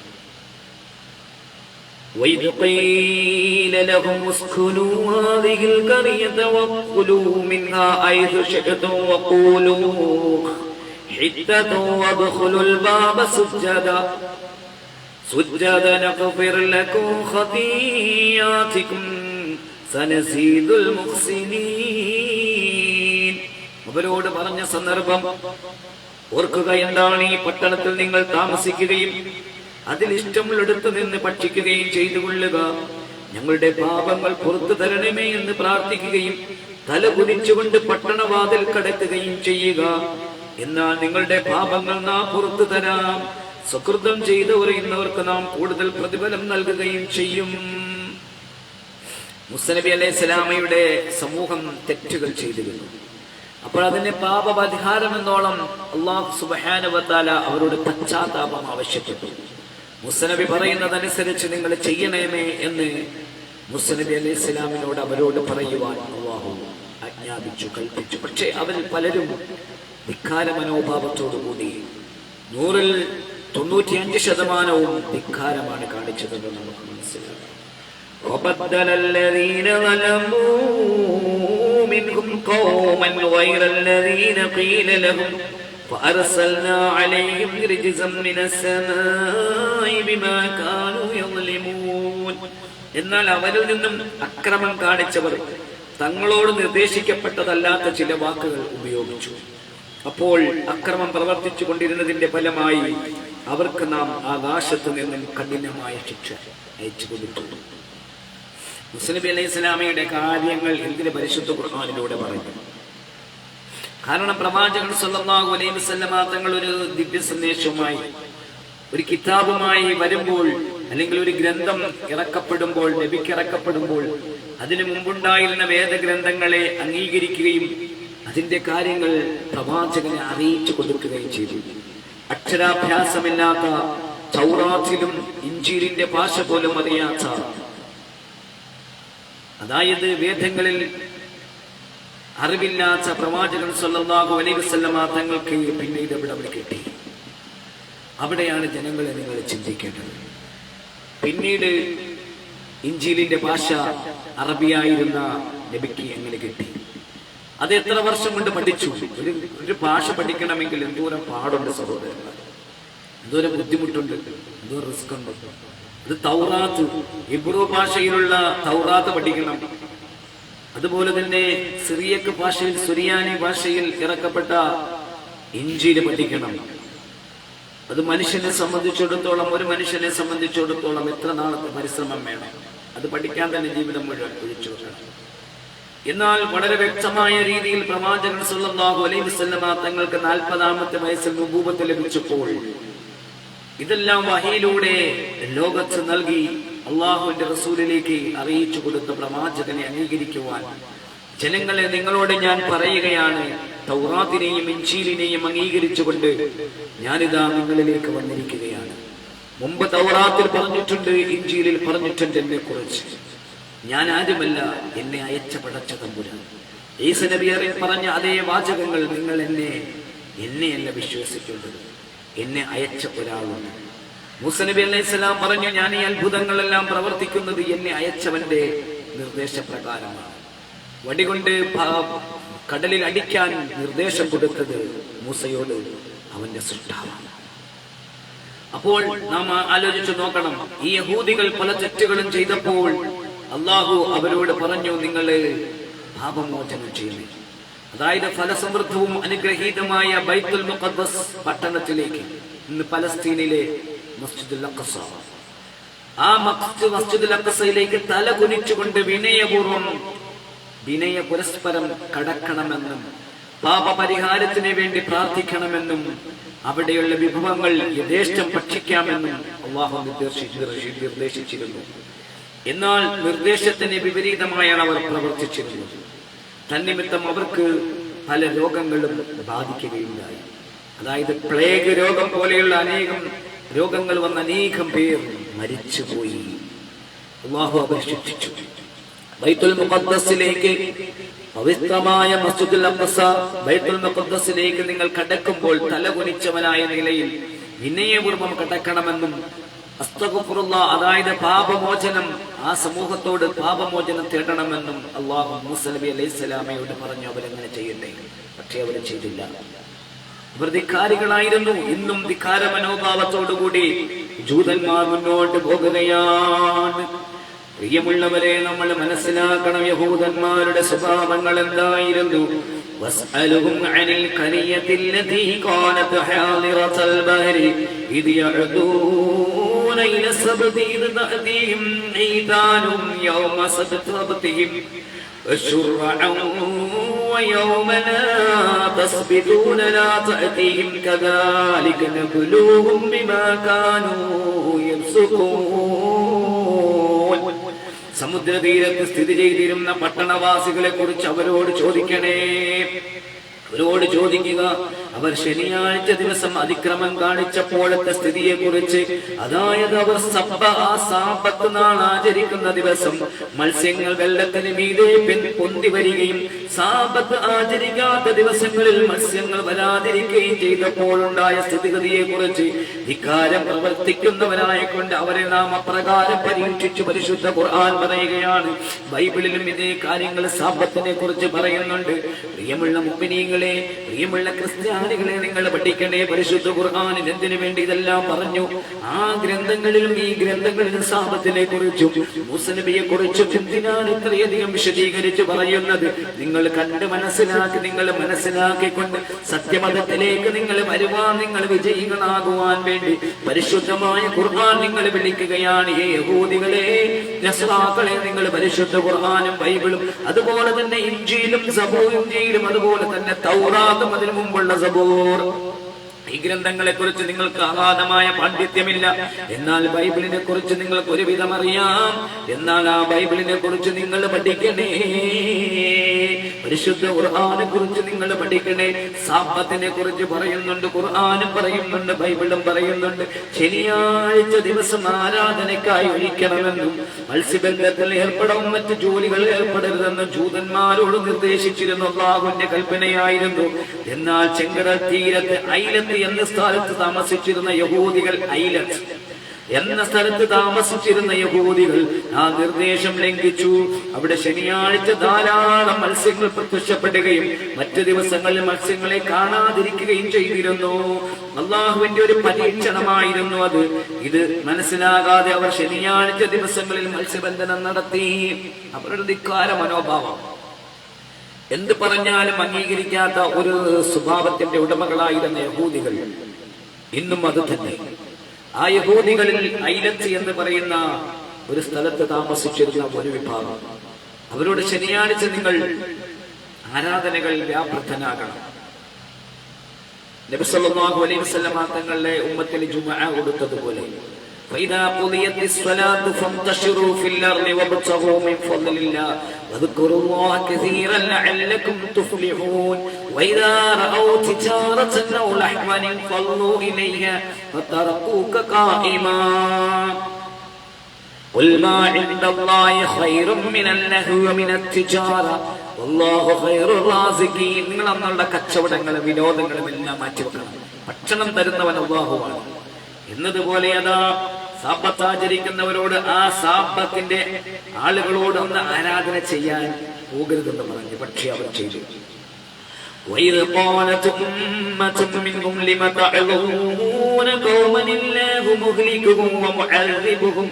وَإِذْ قِيلَ لَهُمُ اسْكُنُوا هَٰذِهِ الْقَرْيَةَ وَكُلُوا مِنْهَا حَيْثُ شِئْتُمْ وَقُولُوا حِطَّةٌ وَادْخُلُوا الْبَابَ سُجَّدًا نَغْفِرْ لَكُمْ خَطِيئَاتِكُمْ سَنَزِيدُ الْمُحْسِنِينَ. അവരോട് പറഞ്ഞ സന്ദർഭം ഓർക്കുക. എന്താണ്? ഈ പട്ടണത്തിൽ നിങ്ങൾ താമസിക്കുകയും അതിൽ ഇഷ്ടമുള്ളിടത്ത് നിന്ന് ഭക്ഷിക്കുകയും ചെയ്തു കൊള്ളുക. ഞങ്ങളുടെ പാപങ്ങൾ പുറത്തു തരണമേ എന്ന് പ്രാർത്ഥിക്കുകയും തല കുനിച്ചുകൊണ്ട് പട്ടണവാതിൽ കടക്കുകയും ചെയ്യുക. എന്നാൽ നിങ്ങളുടെ പാപങ്ങൾ നാം പുറത്തു തരാം. സുകൃതം ചെയ്തവർ ഇന്നവർക്ക് നാം കൂടുതൽ പ്രതിഫലം നൽകുകയും ചെയ്യും. മൂസ നബി അലൈഹി സ്വലാമയുടെ സമൂഹം തെറ്റുകൾ ചെയ്തിരുന്നു. അപ്പോൾ അതിന്റെ പാപപരിഹാരം എന്നോളം അല്ലാഹു സുബ്ഹാനഹു വ തആല അവരോട് പശ്ചാത്താപം ആവശ്യപ്പെട്ടു. മൂസ നബി പറയുന്നതനുസരിച്ച് നിങ്ങൾ ചെയ്യണമേ എന്ന് മൂസ നബി അലൈഹി സ്വലാമിനോട് അവരോട് പറയുവാൻ അല്ലാഹു ആജ്ഞാപിച്ചു, കൽപ്പിച്ചു. പക്ഷേ അവരിൽ പലരും ധിക്കാര മനോഭാവത്തോടുകൂടി 100-ൽ 95% ധിക്കാരമാണ് കാണിച്ചതെന്ന് നമുക്ക് മനസ്സിലാക്കാം. وَبَدَّلَ الَّذِينَ ظَلَمُوا مِنْهُمْ قَوْمًا غَيْرَ الَّذِينَ قِيلَ لَهُمْ فَأَرْسَلْنَا عَلَيْهِمْ رِجْزًا مِنَ السَّمَاءِ بِمَا كَانُوا يَظْلِمُونَ. എന്നാൽ അവരിൽ നിന്നും അക്രമം കാണിച്ചവർ തങ്ങളോട് നിർദ്ദേശിക്കപ്പെട്ടതല്ലാത്ത ചില വാക്കുകൾ ഉപയോഗിച്ചു. അപ്പോൾ അക്രമം പ്രവർത്തിച്ചു കൊണ്ടിരുന്നതിന്റെ ഫലമായി അവർക്ക് നാം ആകാശത്തു നിന്നും കഠിനമായ ശിക്ഷ അയച്ചു കൊടുത്തു. മൂസ നബി അലൈഹി സ്വലാമയുടെ കാര്യങ്ങൾ എന്തിന് പരിശുദ്ധ ഖുർആനിലൂടെ പറഞ്ഞു? കാരണം പ്രവാചകൻ സല്ലല്ലാഹു അലൈഹി വസല്ലമ തങ്ങൾ ഒരു ദിവ്യ സന്ദേശവുമായി, ഒരു കിതാബുമായി വരുമ്പോൾ, അല്ലെങ്കിൽ ഒരു ഗ്രന്ഥം ഇറക്കപ്പെടുമ്പോൾ, നബിക്ക് ഇറക്കപ്പെടുമ്പോൾ അതിനു മുമ്പുണ്ടായിരുന്ന വേദഗ്രന്ഥങ്ങളെ അംഗീകരിക്കുകയും അതിന്റെ കാര്യങ്ങൾ പ്രവാചകനെ അറിയിച്ചു കൊടുക്കുകയും ചെയ്തു. അക്ഷരാഭ്യാസമില്ലാത്ത, തൗറാത്തിലും ഇഞ്ചീലിന്റെ ഭാഷ പോലും അറിയാത്ത, അതായത് വേദങ്ങളിൽ അറിവില്ലാത്ത പ്രവാചകൻ സല്ലല്ലാഹു അലൈഹി വസല്ലമ തങ്ങൾക്ക് പിന്നീട് എവിടെ കിട്ടി? അവിടെയാണ് ജനങ്ങളെ നിങ്ങൾ ചിന്തിക്കേണ്ടത്. പിന്നീട് ഇഞ്ചീലിന്റെ ഭാഷ അറബിയായിരുന്ന നബിക്ക് എങ്ങനെ കിട്ടി? അത് എത്ര വർഷം കൊണ്ട് പഠിച്ചു? ഒരു ഭാഷ പഠിക്കണമെങ്കിൽ എന്തോരം പാടുണ്ട് സഹോദരന്മാർ, എന്തോരം ബുദ്ധിമുട്ടുണ്ട്, എന്തോരം റിസ്ക് ഉണ്ട്. അത് തൗറാത്ത്, ഇബ്രു ഭാഷയിലുള്ള തൗറാത്ത് പഠിക്കണം. അതുപോലെ തന്നെ സിറിയക്ക് ഭാഷയിൽ, സുറിയാനി ഭാഷയിൽ ഇറക്കപ്പെട്ട ഇഞ്ചീല് പഠിക്കണം. അത് മനുഷ്യനെ സംബന്ധിച്ചിടത്തോളം, ഒരു മനുഷ്യനെ സംബന്ധിച്ചിടത്തോളം എത്ര നാളത്തെ പരിശ്രമം വേണം. അത് പഠിക്കാൻ തന്നെ ജീവിതം മുഴുവൻ ഒഴിച്ചു വെക്കണം. എന്നാൽ വളരെ വ്യക്തമായ രീതിയിൽ പ്രവാചകൻ സല്ലല്ലാഹു അലൈഹി വസല്ലമ തങ്ങൾക്ക് 40-ാമത്തെ വയസ്സിൽ നുബൂവത്ത് ലഭിച്ചപ്പോൾ ഇതെല്ലാം വഹയിലൂടെ ലോകത്ത് നൽകി അള്ളാഹുവിന്റെ റസൂലിലേക്ക് അറിയിച്ചു കൊടുത്ത പ്രവാചകനെ അംഗീകരിക്കുവാൻ ജനങ്ങളെ നിങ്ങളോട് ഞാൻ പറയുകയാണ്, തൗറാത്തിനെയും ഇഞ്ചീലിനെയും അംഗീകരിച്ചുകൊണ്ട് ഞാനിതാ നിങ്ങളിലേക്ക് വന്നിരിക്കുകയാണ്. മുമ്പ് തൗറാത്തിൽ പറഞ്ഞിട്ടുണ്ട്, ഇഞ്ചീലിൽ പറഞ്ഞിട്ടുണ്ട് എന്നെ കുറിച്ച്. ഞാൻ ആരുമല്ല, എന്നെ അയച്ച പടച്ച തമ്പുരാൻ. ഈസ നബി പറഞ്ഞ അതേ വാചകങ്ങൾ നിങ്ങൾ എന്നെയല്ല വിശ്വസിക്കേണ്ടത്, എന്നെ അയച്ച ഒരാളുണ്ട്. മൂസ നബി അലൈഹി സ്വലാം പറഞ്ഞു, ഞാൻ ഈ അത്ഭുതങ്ങളെല്ലാം പ്രവർത്തിക്കുന്നത് എന്നെ അയച്ചവന്റെ നിർദ്ദേശപ്രകാരമാണ്. വടികൊണ്ട് കടലിൽ അടിക്കാൻ നിർദ്ദേശം കൊടുത്തത് മൂസയോട് അവന്റെ സൃഷ്ടാവാണ്. അപ്പോൾ നാം ആലോചിച്ചു നോക്കണം, ഈ യഹൂദികൾ പല തെറ്റുകളും ചെയ്തപ്പോൾ അള്ളാഹു അവരോട് പറഞ്ഞു, നിങ്ങൾ പാപമോചനം ചെയ്യുന്നത്. അതായത് ഫലസമൃദ്ധവും അനുഗ്രഹീതമായ ബൈത്തുൽ മുഖദ്ദസ് പട്ടണത്തിലേക്ക്, ഇന്ന് പലസ്തീനിലെ മസ്ജിദുൽ അഖ്സ, ആ മസ്ജിദുൽ അഖ്സയിലേക്ക് തല കുനിച്ചുകൊണ്ട് വിനയ പരസ്പരം കടക്കണമെന്നും പാപപരിഹാരത്തിന് വേണ്ടി പ്രാർത്ഥിക്കണമെന്നും അവിടെയുള്ള വിഭവങ്ങൾ യഥേഷ്ടം ഭക്ഷിക്കാമെന്നും അല്ലാഹു നിർദ്ദേശിച്ചിരുന്നു. എന്നാൽ നിർദ്ദേശത്തിന് വിപരീതമായാണ് അവർ പ്രവർത്തിച്ചിരുന്നത്. തന്നിമിത്തം അവർക്ക് പല രോഗങ്ങളും ബാധിക്കുകയുണ്ടായി. അതായത് പ്ലേഗ് രോഗം പോലെയുള്ള അനേകം രോഗങ്ങൾ വന്ന അനേകം പേർ മരിച്ചുപോയി. അല്ലാഹു അവരെ ശിക്ഷിച്ചു. ബൈത്തുൽ മുഖദ്ദസിലേക്ക്, പവിത്രമായ മസ്ജിദുൽ അഖ്സ ബൈത്തുൽ മുഖദ്ദസിലേക്ക് നിങ്ങൾ കടക്കുമ്പോൾ തലകുനിച്ചവനായ നിലയിൽ വിനയപൂർവ്വം കടക്കണമെന്നും അസ്തഗ്ഫിറുല്ലാഹ്, അതായത് പാപമോചനം, ആ സമൂഹത്തോട് പാപമോചനം തേടണമെന്നും അല്ലാഹു മൂസ നബി അലൈഹിസ്സലാമയോട് പറഞ്ഞു. അവരെങ്ങനെ ചെയ്യട്ടെ, പക്ഷെ അവർ ചെയ്തില്ല. അവർ ധിക്കാരികളായിരുന്നു. ഇന്നും ധിക്കാര മനോഭാവത്തോടുകൂടി ജൂതന്മാർ മുന്നോട്ട് പോകുകയാണ്. പ്രിയമുള്ളവരെ, നമ്മൾ മനസ്സിലാക്കണം യഹൂദന്മാരുടെ സ്വഭാവങ്ങൾ എന്തായിരുന്നു. വസ്അലുഹും അനിൽ ഖരിയത്തില്ലതി ഖാലത് ഹാദിറത്തുൽ ബഹരി ഇദ് യഅദൂന ഇല സബ്തി ഇദ് തഅതീഹിം ഈതാനും യൗമ സബ്തിഹിം വശുറഅൻ വയൗമ ലാ തസ്ബിതൂന ലാ തഅതീഹിം കദാലിക നബ്ലുഹും ബിമാ കാനൂ യഫ്സുഖൂൻ. സമുദ്രതീരത്ത് സ്ഥിതി ചെയ്തിരുന്ന പട്ടണവാസികളെ കുറിച്ച് അവരോട് ചോദിക്കണേ, അവരോട് ചോദിക്കുക. അവർ ശനിയാഴ്ച ദിവസം അതിക്രമം കാണിച്ചപ്പോഴത്തെ സ്ഥിതിയെ കുറിച്ച്, അതായത് അവർ സാബത്ത് നാൾ ആചരിക്കുന്ന ദിവസം മത്സ്യങ്ങൾ വെള്ളത്തിന് മീതെ പൊന്തി വരികയും സാബത്ത് ആചരിക്കാത്ത ദിവസങ്ങളിൽ മത്സ്യങ്ങൾ വരാതിരിക്കുകയും ചെയ്തപ്പോഴുണ്ടായ സ്ഥിതിഗതിയെ കുറിച്ച് ധിക്കാരം പ്രവർത്തിക്കുന്നവരായ കൊണ്ട് അവരെ നാം അപ്രകാരം പരീക്ഷിച്ചു. പരിശുദ്ധ ഖുർആൻ പറയുകയാണ്. ബൈബിളിലും ഇതേ കാര്യങ്ങൾ സാബത്തിനെ കുറിച്ച് പറയുന്നുണ്ട്. പ്രിയമുള്ള മുഅ്മിനീങ്ങളെ, പ്രിയമുള്ള ക്രിസ്ത്യാനികളെ, നിങ്ങൾ പഠിക്കണേ. പരിശുദ്ധ ഖുർആനിൽ എന്തിനു വേണ്ടി ഇതെല്ലാം പറഞ്ഞു? ആ ഗ്രന്ഥങ്ങളിലും ഈ ഗ്രന്ഥങ്ങളിലും സാബത്തിനെ കുറിച്ചും മൂസ നബിയെ കുറിച്ചും എന്തിനാണ് ഇത്രയധികം വിശദീകരിച്ച് പറയുന്നത്? നിങ്ങൾ കണ്ട് മനസ്സിലാക്കി, നിങ്ങൾ മനസ്സിലാക്കിക്കൊണ്ട് സത്യമതത്തിലേക്ക് നിങ്ങൾ വരുവാൻ, നിങ്ങൾ വിജയികളാകുവാൻ വേണ്ടി പരിശുദ്ധമായ ഖുർആൻ നിങ്ങൾ വിളിക്കുകയാണ്. ഈ യഹൂദികളെ, നസ്രാക്കളെ, നിങ്ങൾ പരിശുദ്ധ ഖുർആനും ബൈബിളും അതുപോലെ തന്നെ ഇഞ്ചീലും സബൂറും അതുപോലെ തന്നെ തൗറാത്തും അതിനു മുമ്പുള്ള സബൂർ, ഈ ഗ്രന്ഥങ്ങളെ കുറിച്ച് നിങ്ങൾക്ക് അഗാധമായ പാണ്ഡിത്യമില്ല. എന്നാൽ ബൈബിളിനെ കുറിച്ച് നിങ്ങൾക്ക് ഒരുവിധം അറിയാം. എന്നാൽ ആ ബൈബിളിനെ കുറിച്ച് നിങ്ങൾ പഠിക്കണേ. പരിശുദ്ധ ഖുർആനെ കുറിച്ച് നിങ്ങൾ പഠിക്കണേ. സാബത്തിനെ കുറിച്ച് പറയുന്നുണ്ട്, ഖുർആനും പറയുന്നുണ്ട്, ബൈബിളും പറയുന്നുണ്ട്. ശനിയാഴ്ച ദിവസം ആരാധനയ്ക്കായി ഒഴിക്കണമെന്നും മത്സ്യബന്ധത്തിൽ ഏർപ്പെടവും മറ്റ് ജോലികളിൽ ഏർപ്പെടരുതെന്നും ജൂതന്മാരോട് നിർദ്ദേശിച്ചിരുന്നു. അല്ലാഹുവിന്റെ കൽപ്പനയായിരുന്നു. എന്നാൽ ചെങ്കടൽ തീരത്ത് ഐലത്ത് എന്ന സ്ഥലത്ത് താമസിച്ചിരുന്ന യഹൂദികൾ, ഐലത്ത് എന്ന സ്ഥലത്ത് താമസിച്ചിരുന്ന യഹൂദികൾ ആ നിർദ്ദേശം ലംഘിച്ചു. അവിടെ ശനിയാഴ്ച ധാരാളം മത്സ്യങ്ങൾ പ്രത്യക്ഷപ്പെടുകയും മറ്റു ദിവസങ്ങളിൽ മത്സ്യങ്ങളെ കാണാതിരിക്കുകയും ചെയ്തിരുന്നു. അല്ലാഹുവിന്റെ ഒരു പരീക്ഷണമായിരുന്നു അത്. ഇത് മനസ്സിലാകാതെ അവർ ശനിയാഴ്ച ദിവസങ്ങളിൽ മത്സ്യബന്ധനം നടത്തി. അവരുടെ ധിക്കാര മനോഭാവം, എന്ത് പറഞ്ഞാലും അംഗീകരിക്കാത്ത ഒരു സ്വഭാവത്തിന്റെ ഉടമകളായിരുന്ന യഹൂദികൾ ഇന്നും അത് തന്നെ. ആ യഹൂദികളിൽ ഐലത്ത് എന്ന് പറയുന്ന ഒരു സ്ഥലത്ത് താമസിച്ചിരുന്ന ഒരു വിഭാഗം, അവരോട് ശനിയാഴ്ച നിങ്ങൾ ആരാധനകൾ വ്യാപൃതനാകണം. നബി സല്ലല്ലാഹു അലൈഹി വസല്ലം തങ്ങളുടെ ഉമ്മത്തിൽ ജുമുഅ കൊടുത്തതുപോലെ فإذا قضيت الصلاة فانتشروا في الأرض وابتغوا من فضل الله واذكروا الله كثيرا لعلكم تفلحون وإذا رأوا تجارة أو لهوا انفضوا إليها وتركوك قائما قل ما عند الله خير من اللهو ومن التجارة والله خير الرازقين. നിങ്ങൾ നമ്മളുടെ കച്ചവടങ്ങളും വിനോദങ്ങളും എല്ലാം മാറ്റിവെക്കണം. ഭക്ഷണം തരുന്നവൻ അല്ലാഹുവാണ് എന്നതുപോലെ അതാ സാബത്ത് ആചരിക്കുന്നവരോട്, ആ സാബത്തിന്റെ ആളുകളോട് ഒന്ന് ആരാധന ചെയ്യാൻ പോകരുതെന്ന് പറഞ്ഞു. പക്ഷെ അവർ ചെയ്തു. وَإِذْ قَالَتْ أُمَّةٌ مِّنْهُمْ لِمَ تَعِظُونَ قَوْمًا اللَّهُ مُهْلِكُهُمْ وَمُعَذِّبُهُمْ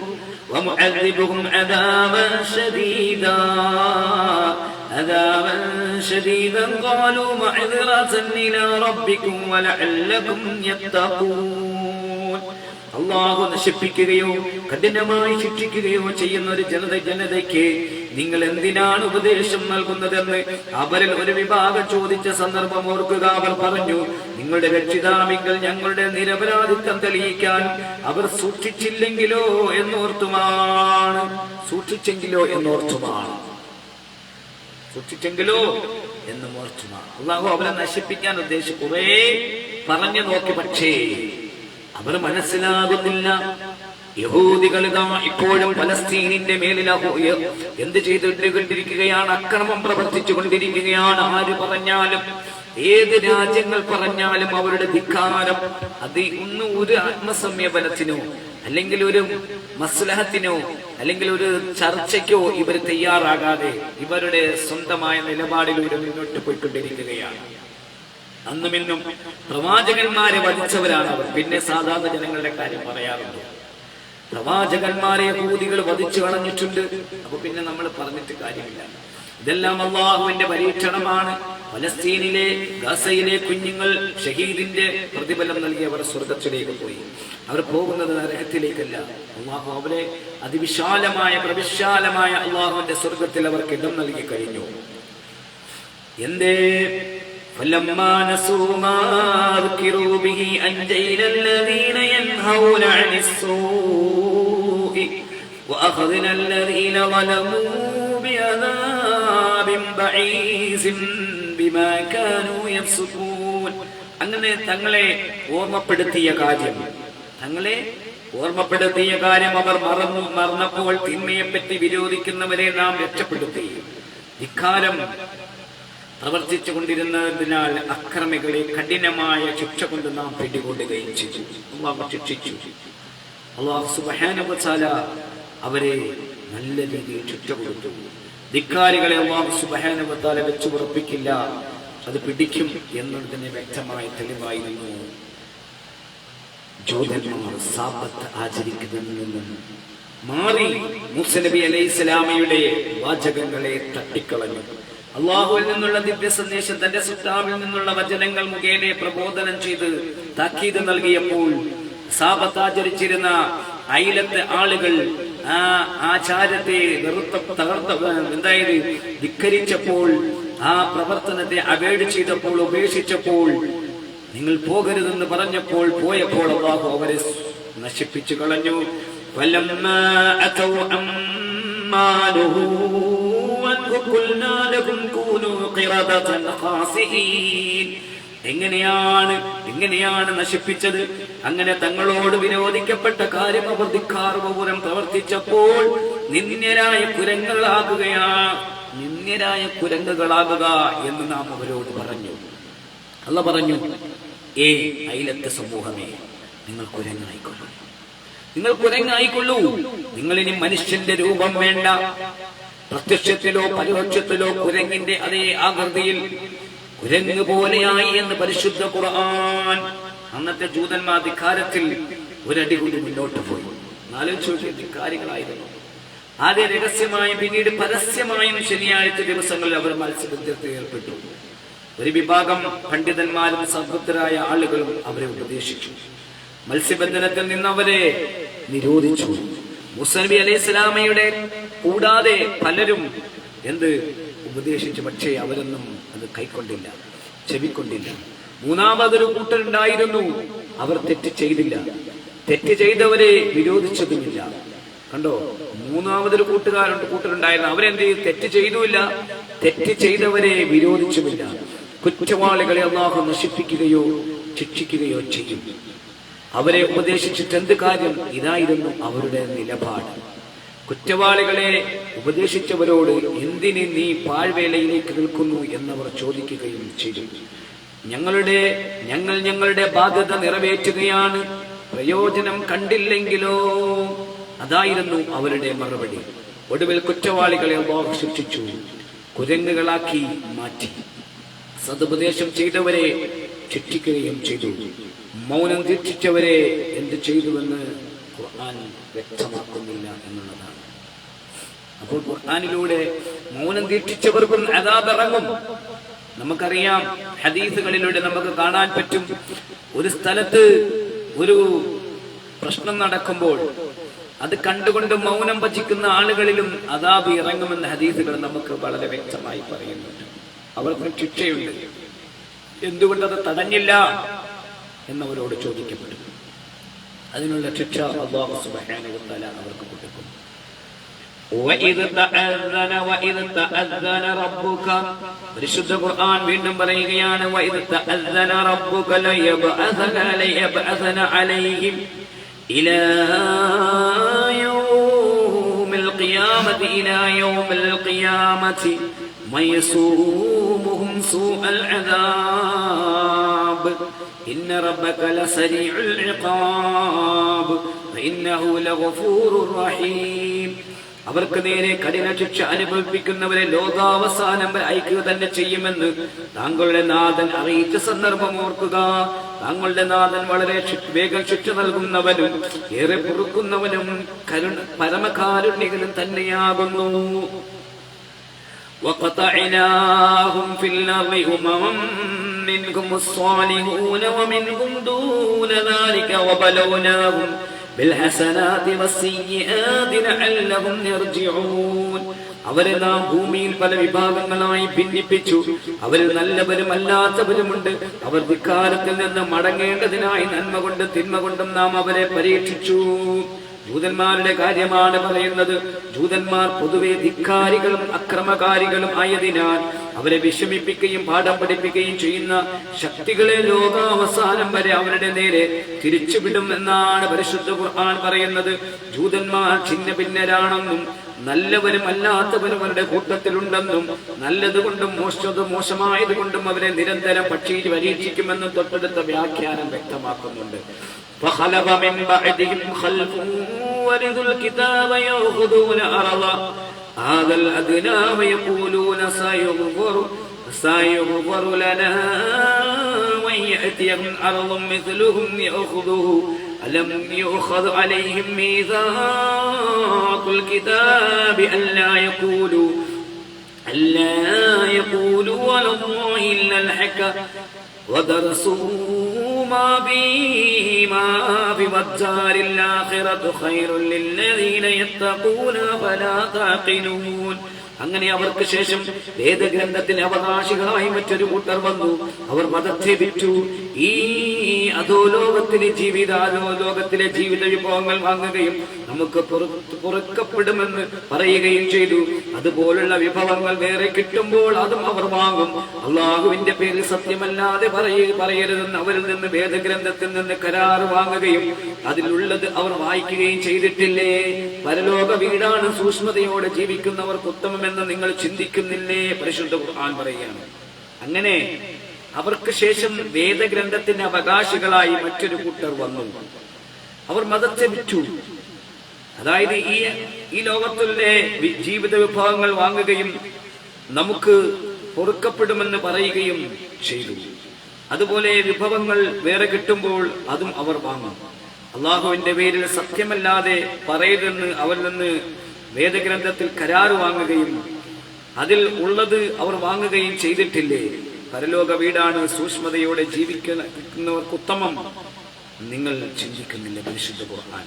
ومعذبهم عذابا شديدا قالوا معذرة إلى ربكم ولعلكم يتقون. അള്ളാഹു നശിപ്പിക്കുകയോ കഠിനമായി ശിക്ഷിക്കുകയോ ചെയ്യുന്ന ഒരു ജനതയ്ക്ക് നിങ്ങൾ എന്തിനാണ് ഉപദേശം നൽകുന്നതെന്ന് അവരിൽ ഒരു വിഭാഗം ചോദിച്ച സന്ദർഭം ഓർക്കുക. അവർ പറഞ്ഞു, നിങ്ങളുടെ രക്ഷിതാവിങ്കൽ ഞങ്ങളുടെ നിരപരാധിത്വം തെളിയിക്കാൻ അവർ സൂക്ഷിച്ചെങ്കിലോ എന്നോർത്തുമാണ്. അള്ളാഹു അവരെ നശിപ്പിക്കാൻ ഉദ്ദേശിച്ചു കുറെ പറഞ്ഞു നോക്കി, പക്ഷേ അവർ മനസ്സിലാകുന്നില്ല. യഹൂദികൾ ഇപ്പോഴും പലസ്തീനിന്റെ മേലിൽ എന്ത് ചെയ്തുകൊണ്ടിരിക്കുകയാണ്? അക്രമം പ്രവർത്തിച്ചു കൊണ്ടിരിക്കുകയാണ്. ആര് പറഞ്ഞാലും, ഏത് രാജ്യങ്ങൾ പറഞ്ഞാലും അവരുടെ ധിക്കാരം അത് ഒന്നും ഒരു ആത്മസംയമനത്തിനോ അല്ലെങ്കിൽ ഒരു മസ്ലഹത്തിനോ അല്ലെങ്കിൽ ഒരു ചർച്ചയ്ക്കോ ഇവർ തയ്യാറാകാതെ ഇവരുടെ സ്വന്തമായ നിലപാടിലൂടെ മുന്നോട്ട് പോയിക്കൊണ്ടിരിക്കുകയാണ്. അന്നും ഇന്നും പ്രവാചകന്മാരെ വധിച്ചവരാണ് അവർ. പിന്നെ സാധാരണ ജനങ്ങളുടെ കാര്യം പറയാറുണ്ട്. പ്രവാചകന്മാരെ യഹൂദികൾ വധിച്ചു കളഞ്ഞിട്ടുണ്ട്. അപ്പൊ പിന്നെ നമ്മൾ പറഞ്ഞിട്ട് കാര്യമില്ല. ഇതെല്ലാം അള്ളാഹുവിന്റെ പരീക്ഷണമാണ്. ഫലസ്തീനിലെ ഗസയിലെ കുഞ്ഞുങ്ങൾ ഷഹീദിന്റെ പ്രതിഫലം നൽകി അവർ സ്വർഗത്തിലേക്ക് പോയി. അവർ പോകുന്നത് നരകത്തിലേക്കല്ല. അള്ളാഹു അവരെ അതിവിശാലമായ പ്രവിശാലമായ അള്ളാഹുവിന്റെ സ്വർഗത്തിൽ അവർക്ക് ഇടം നൽകി കഴിഞ്ഞു. എന്തേ? فلما نسوا ما ذكروا به أنجينا الذين ينهون عن السوء وأخذنا الذين ظلموا بعذاب بئيس بما كانوا يفسقون. അങ്ങനെ തങ്ങളെ ഓർമ്മപ്പെടുത്തിയ കാര്യം അവർ മറന്നപ്പോൾ തിന്മയെപ്പറ്റി വിരോധിക്കുന്നവരെ നാം രക്ഷപ്പെടുത്തി. ധിക്കാരം പ്രവർത്തിച്ചു കൊണ്ടിരുന്നതിനാൽ അക്രമികളെ കഠിനമായ ശിക്ഷ കൊണ്ട് നാം പിടികൂടുകയും ചെയ്തു. അല്ലാഹു ശിക്ഷിച്ചു. അല്ലാഹു സുബ്ഹാനഹു വ തആല അവരെ നല്ല രീതിയിൽ ശിക്ഷ കൊടുത്തു. ധിക്കാരികളെ അല്ലാഹു സുബ്ഹാനഹു വ തആല വെച്ചു ഉറപ്പിക്കില്ല, അത് പിടിക്കും എന്നതിന് വ്യക്തമായ തെളിവായിരുന്നു ജൂതന്മാർ സാബത്ത് ആചരിക്കുന്നതിൽ നിന്നും മാറി മൂസ നബി അലൈഹിസ്സലാമയുടെ വാചകങ്ങളെ തട്ടിക്കളഞ്ഞു. അള്ളാഹുവിൽ നിന്നുള്ള ദിവ്യ സന്ദേശം തന്റെ സുത്താവിൽ നിന്നുള്ള വചനങ്ങൾ മുഖേന പ്രബോധനം ചെയ്ത് താക്കീത് നൽകിയപ്പോൾ സാബത്ത് ആചരിച്ചിരുന്ന അയലത്തെ ആളുകൾ ആ ആചാരത്തെ ധിക്കരിച്ചപ്പോൾ, ആ പ്രവർത്തനത്തെ അവോയ്ഡ് ചെയ്തപ്പോൾ, ഉപേക്ഷിച്ചപ്പോൾ, നിങ്ങൾ പോകരുതെന്ന് പറഞ്ഞപ്പോൾ പോയപ്പോൾ അള്ളാഹു അവരെ നശിപ്പിച്ചു കളഞ്ഞു. എങ്ങനെയാണ് നശിപ്പിച്ചത്? അങ്ങനെ തങ്ങളോട് വിരോധിക്കപ്പെട്ട കാര്യം അവർ ധിക്കാരപൂർവ്വം പ്രവർത്തിച്ചപ്പോൾ നിന്ദ്യരായ കുരങ്ങുകളാകുക എന്ന് നാം അവരോട് പറഞ്ഞു. അല്ലാഹു പറഞ്ഞു, അയലത്തെ സമൂഹമേ, നിങ്ങൾ കുരങ്ങായിക്കൊള്ളൂ. നിങ്ങളിനി മനുഷ്യന്റെ രൂപം വേണ്ട. പ്രത്യക്ഷത്തിലോ പരോക്ഷത്തിലോ കുരങ്ങിന്റെ അതേ ആകൃതിയിൽ കുരങ്ങ് പോലെയായി എന്ന് പരിശുദ്ധ ഖുർആൻ. അന്നത്തെ ജൂതന്മാർ ധിക്കാരത്തിൽ ഒരടി കൂടി മുന്നോട്ട് പോയി. ധിക്കാരികളായിരുന്നു. ആദ്യം രഹസ്യമായും പിന്നീട് പരസ്യമായും ശനിയാഴ്ച ദിവസങ്ങളിൽ അവർ മത്സ്യബന്ധനത്തിൽ ഏർപ്പെട്ടു. ഒരു വിഭാഗം പണ്ഡിതന്മാരും സദ്ബുദ്ധരായ ആളുകളും അവരെ ഉപദേശിച്ചു. മത്സ്യബന്ധനത്തിൽ നിന്ന് അവരെ നിരോധിച്ചു. മൂസ നബി അലൈഹിസ്സലാമയുടെ കൂടാതെ പലരും ഉപദേശിച്ചു. പക്ഷേ അവരൊന്നും അത് കൈക്കൊണ്ടില്ല, ചെവിക്കൊണ്ടില്ല. മൂന്നാമതൊരു കൂട്ടരുണ്ടായിരുന്നു. അവർ തെറ്റ് ചെയ്തില്ല. തെറ്റ് ചെയ്തവരെ വിരോധിച്ചതുമില്ല. കണ്ടോ, മൂന്നാമതൊരു കൂട്ടരുണ്ടായിരുന്നു. അവരെന്ത് ചെയ്തു? തെറ്റ് ചെയ്തുമില്ല, തെറ്റ് ചെയ്തവരെ വിരോധിച്ചുമില്ല. കുറ്റവാളികളെ അല്ലാഹു നശിപ്പിക്കുകയോ ശിക്ഷിക്കുകയോ ചെയ്യും. അവരെ ഉപദേശിച്ചിട്ട് എന്ത് കാര്യം? ഇതായിരുന്നു അവരുടെ നിലപാട്. കുറ്റവാളികളെ ഉപദേശിച്ചവരോട് എന്തിന് നീ പാഴ്വേലയിലേക്ക് നിൽക്കുന്നു എന്നവർ ചോദിക്കുകയും ചെയ്തു. ഞങ്ങളുടെ ബാധ്യത നിറവേറ്റുകയാണ്, പ്രയോജനം കണ്ടില്ലെങ്കിലോ? അതായിരുന്നു അവരുടെ മറുപടി. ഒടുവിൽ കുറ്റവാളികളെ അല്ലാഹു ശിക്ഷിച്ചു, കുരങ്ങുകളാക്കി മാറ്റി. സതുപദേശം ചെയ്തവരെ ശിക്ഷിക്കുകയും ചെയ്തു. മൗനം ദീക്ഷിച്ചവരെ എന്ത് ചെയ്തുവെന്ന് ഖുർആൻ വ്യക്തമാക്കുന്നില്ല എന്നുള്ളതാണ്. അപ്പോൾ ഖുർആനിലൂടെ മൗനം ദീക്ഷിച്ചവർക്കും അദാബ് ഇറങ്ങും. നമുക്കറിയാം, ഹദീസുകളിലൂടെ നമുക്ക് കാണാൻ പറ്റും, ഒരു സ്ഥലത്ത് ഒരു പ്രശ്നം നടക്കുമ്പോൾ അത് കണ്ടുകൊണ്ട് മൗനം ഭജിക്കുന്ന ആളുകളിലും അദാബ് ഇറങ്ങുമെന്ന ഹദീസുകൾ നമുക്ക് വളരെ വ്യക്തമായി പറയുന്നുണ്ട്. അവർക്ക് ശിക്ഷയുണ്ട്. എന്തുകൊണ്ടത് തടഞ്ഞില്ല എന്നവരോട് ചോദിക്കപ്പെടും. അതിനുള്ള ശിക്ഷ അല്ലാഹു സുബ്ഹാനഹു വ തആല അവർക്ക് കൊടുക്കും. പരിശുദ്ധ ഖുർആൻ വീണ്ടും പറയുകയാണ്, إلى يوم القيامة من يسومهم سوء العذاب إن ربك لسريع العقاب فإنه لغفور رحيم. അവർക്ക് നേരെ കഠിന ശിക്ഷ അനുഭവിപ്പിക്കുന്നവരെ ലോകാവസാനം വരെ അയക്കുക തന്നെ ചെയ്യുമെന്ന് താങ്കളുടെ നാഥൻ അറിയിച്ച സന്ദർഭം ഓർക്കുക. താങ്കളുടെ നാഥൻ വളരെ വേഗം ശിക്ഷ നൽകുന്നവനും ഏറെ പൊറുക്കുന്നവനും പരമകാരുണ്യകനും തന്നെയാകുന്നു. وَقَطَعْنَاهُمْ فِي الْأَرْضِ أُمَمًا مِّنْهُمُ الصَّالِحُونَ وَمِنْهُمْ دُونَ ذَلِكَ وَبَلَوْنَاهُمْ بالحسنات والسيئات لعلهم يرجعون. അവരെ നാം ഭൂമിയിൽ പല വിഭാഗങ്ങളായി ഭിന്നിപ്പിച്ചു. അവരിൽ നല്ലവരും അല്ലാത്തവരുമുണ്ട്. അവർ ധിക്കാരത്തിൽ നിന്ന് മടങ്ങേണ്ടതിനായി നന്മ കൊണ്ട് തിന്മ കൊണ്ടും നാം അവരെ പരീക്ഷിച്ചു. ജൂതന്മാരുടെ കാര്യമാണ് പറയുന്നത്. ജൂതന്മാർ പൊതുവെ ധിക്കാരികളും അക്രമകാരികളും ആയതിനാൽ അവരെ വിഷമിപ്പിക്കുകയും പാഠം പഠിപ്പിക്കുകയും ചെയ്യുന്ന ശക്തികളെ ലോകാവസാനം വരെ അവരുടെ നേരെ തിരിച്ചുവിടും എന്നാണ് പരിശുദ്ധ ഖുർആൻ പറയുന്നത്. ജൂതന്മാർ ഛിന്ന ഭിന്നരാണെന്നും നല്ലവരും അല്ലാത്തവരും അവരുടെ കൂട്ടത്തിലുണ്ടെന്നും നല്ലതുകൊണ്ടും മോശമായതുകൊണ്ടും അവരെ നിരന്തരം പക്ഷിയിൽ പരീക്ഷിക്കുമെന്നും തൊട്ടടുത്ത വ്യാഖ്യാനം വ്യക്തമാക്കുന്നുണ്ട്. فخلف من بعدهم خلف ورثوا الكتاب يأخذون عرض هذا الأدنى ويقولون سيغفر لنا وإن يأتيهم عرض مثلهم يأخذوه ألم يؤخذ عليهم ميثاق الكتاب ألا يقولوا على الله إلا الحق ودرسوا ما في والدار الآخرة خير للذين يتقون فلا تعقلون. അങ്ങനെ അവർക്ക് ശേഷം വേദഗ്രന്ഥത്തിന് അവകാശികളായി മറ്റൊരു കൂട്ടർ വന്നു. അവർ മതത്തെ വിറ്റു. ഈ അധോലോകത്തിലെ ജീവിത വിഭവങ്ങൾ വാങ്ങുകയും നമുക്ക് പൊറുക്കപ്പെടുമെന്ന് പറയുകയും ചെയ്തു. അതുപോലുള്ള വിഭവങ്ങൾ വേറെ കിട്ടുമ്പോൾ അതും അവർ വാങ്ങും. അള്ളാഹുവിന്റെ പേരിൽ സത്യമല്ലാതെ പറയരുതെന്ന് അവരിൽ നിന്ന് വേദഗ്രന്ഥത്തിൽ നിന്ന് കരാർ വാങ്ങുകയും അതിലുള്ളത് അവർ വായിക്കുകയും ചെയ്തിട്ടില്ലേ? പരലോക വീടാണ് സൂക്ഷ്മതയോടെ ജീവിക്കുന്നവർക്ക് ഉത്തമമെന്ന് നിങ്ങൾ ചിന്തിക്കുന്നില്ലേ? പരിശുദ്ധ ഖുർആൻ പറയുകയാണ്. അങ്ങനെ അവർക്ക് ശേഷം വേദഗ്രന്ഥത്തിന്റെ അവകാശികളായി മറ്റൊരു കൂട്ടർ വന്നു. അവർ മതത്തെ വിറ്റു. അതായത് ഈ ലോകത്തിലെ ജീവിത വിഭവങ്ങൾ വാങ്ങുകയും നമുക്ക് പൊറുക്കപ്പെടുമെന്ന് പറയുകയും ചെയ്തു. അതുപോലെ വിഭവങ്ങൾ വേറെ കിട്ടുമ്പോൾ അതും അവർ വാങ്ങും. അള്ളാഹുവിന്റെ പേരിൽ സത്യമല്ലാതെ പറയരുതെന്ന് അവരിൽ നിന്ന് വേദഗ്രന്ഥത്തിൽ കരാറ് വാങ്ങുകയും അതിൽ ഉള്ളത് അവർ വാങ്ങുകയും ചെയ്തിട്ടില്ലേ? പരലോക വീടാണ് സൂക്ഷ്മതയോടെ ജീവിക്കുന്നവർക്ക് ഉത്തമം. നിങ്ങൾ ചിന്തിക്കുന്നില്ല? പരിശുദ്ധ ഖുർആൻ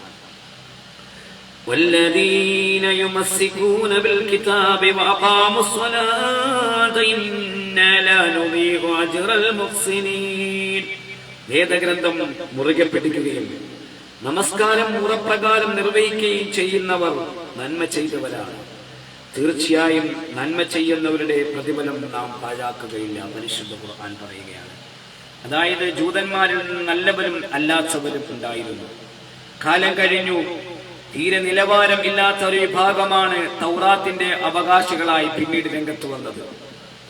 والذين يمسكون بالكتاب وأقاموا الصلاة إنا لا نضيع أجر المحسنين. വേദഗ്രന്ഥം മുറുകെ പിടിക്കുകയും നമസ്കാരം മുറപ്രകാരം നിർവഹിക്കുകയും ചെയ്യുന്നവർ നന്മ ചെയ്തവരാണ്. തീർച്ചയായും നന്മ ചെയ്യുന്നവരുടെ പ്രതിഫലം നാം പാഴാക്കുകയില്ല. പരിശുദ്ധ ഖുർആൻ പറയുകയാണ്. അതായത് ജൂതന്മാരിൽ നല്ലവരും അല്ലാത്തവരും ഉണ്ടായിരുന്നു. കാലം കഴിഞ്ഞു. തീരെ നിലവാരം ഇല്ലാത്ത ഒരു വിഭാഗമാണ് തൗറാത്തിന്റെ അവകാശികളായി പിന്നീട് രംഗത്ത് വന്നത്.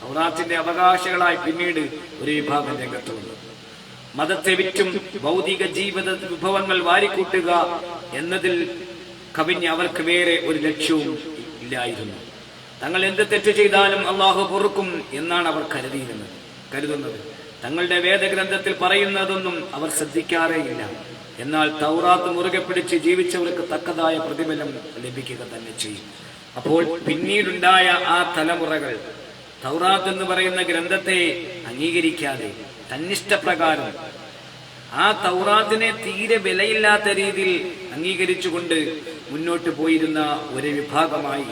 തൗറാത്തിന്റെ അവകാശികളായി പിന്നീട് ഒരു വിഭാഗം രംഗത്ത് വന്നത്. മതത്തെ വിറ്റും ഭൗതിക ജീവിത വിഭവങ്ങൾ വാരിക്കൂട്ടുക എന്നതിൽ കവിഞ്ഞ് അവർക്ക് വേറെ ഒരു ലക്ഷ്യവും ഇല്ലായിരുന്നു. തങ്ങൾ എന്ത് തെറ്റ് ചെയ്താലും അള്ളാഹു പൊറുക്കും എന്നാണ് അവർ കരുതുന്നത്. തങ്ങളുടെ വേദഗ്രന്ഥത്തിൽ പറയുന്നതൊന്നും അവർ ശ്രദ്ധിക്കാറേയില്ല. എന്നാൽ തൗറാത്ത് മുറുകെ പിടിച്ച് ജീവിച്ചവർക്ക് തക്കതായ പ്രതിഫലം ലഭിക്കുക തന്നെ ചെയ്യും. അപ്പോൾ പിന്നീടുണ്ടായ ആ തലമുറകൾ തൗറാത്ത് എന്ന് പറയുന്ന ഗ്രന്ഥത്തെ അംഗീകരിക്കാതെ തന്നിഷ്ടപ്രകാരം ആ തൗറാത്തിനെ തീരെ വിലയില്ലാത്ത രീതിയിൽ അംഗീകരിച്ചുകൊണ്ട് മുന്നോട്ട് പോയിരുന്ന ഒരു വിഭാഗമായി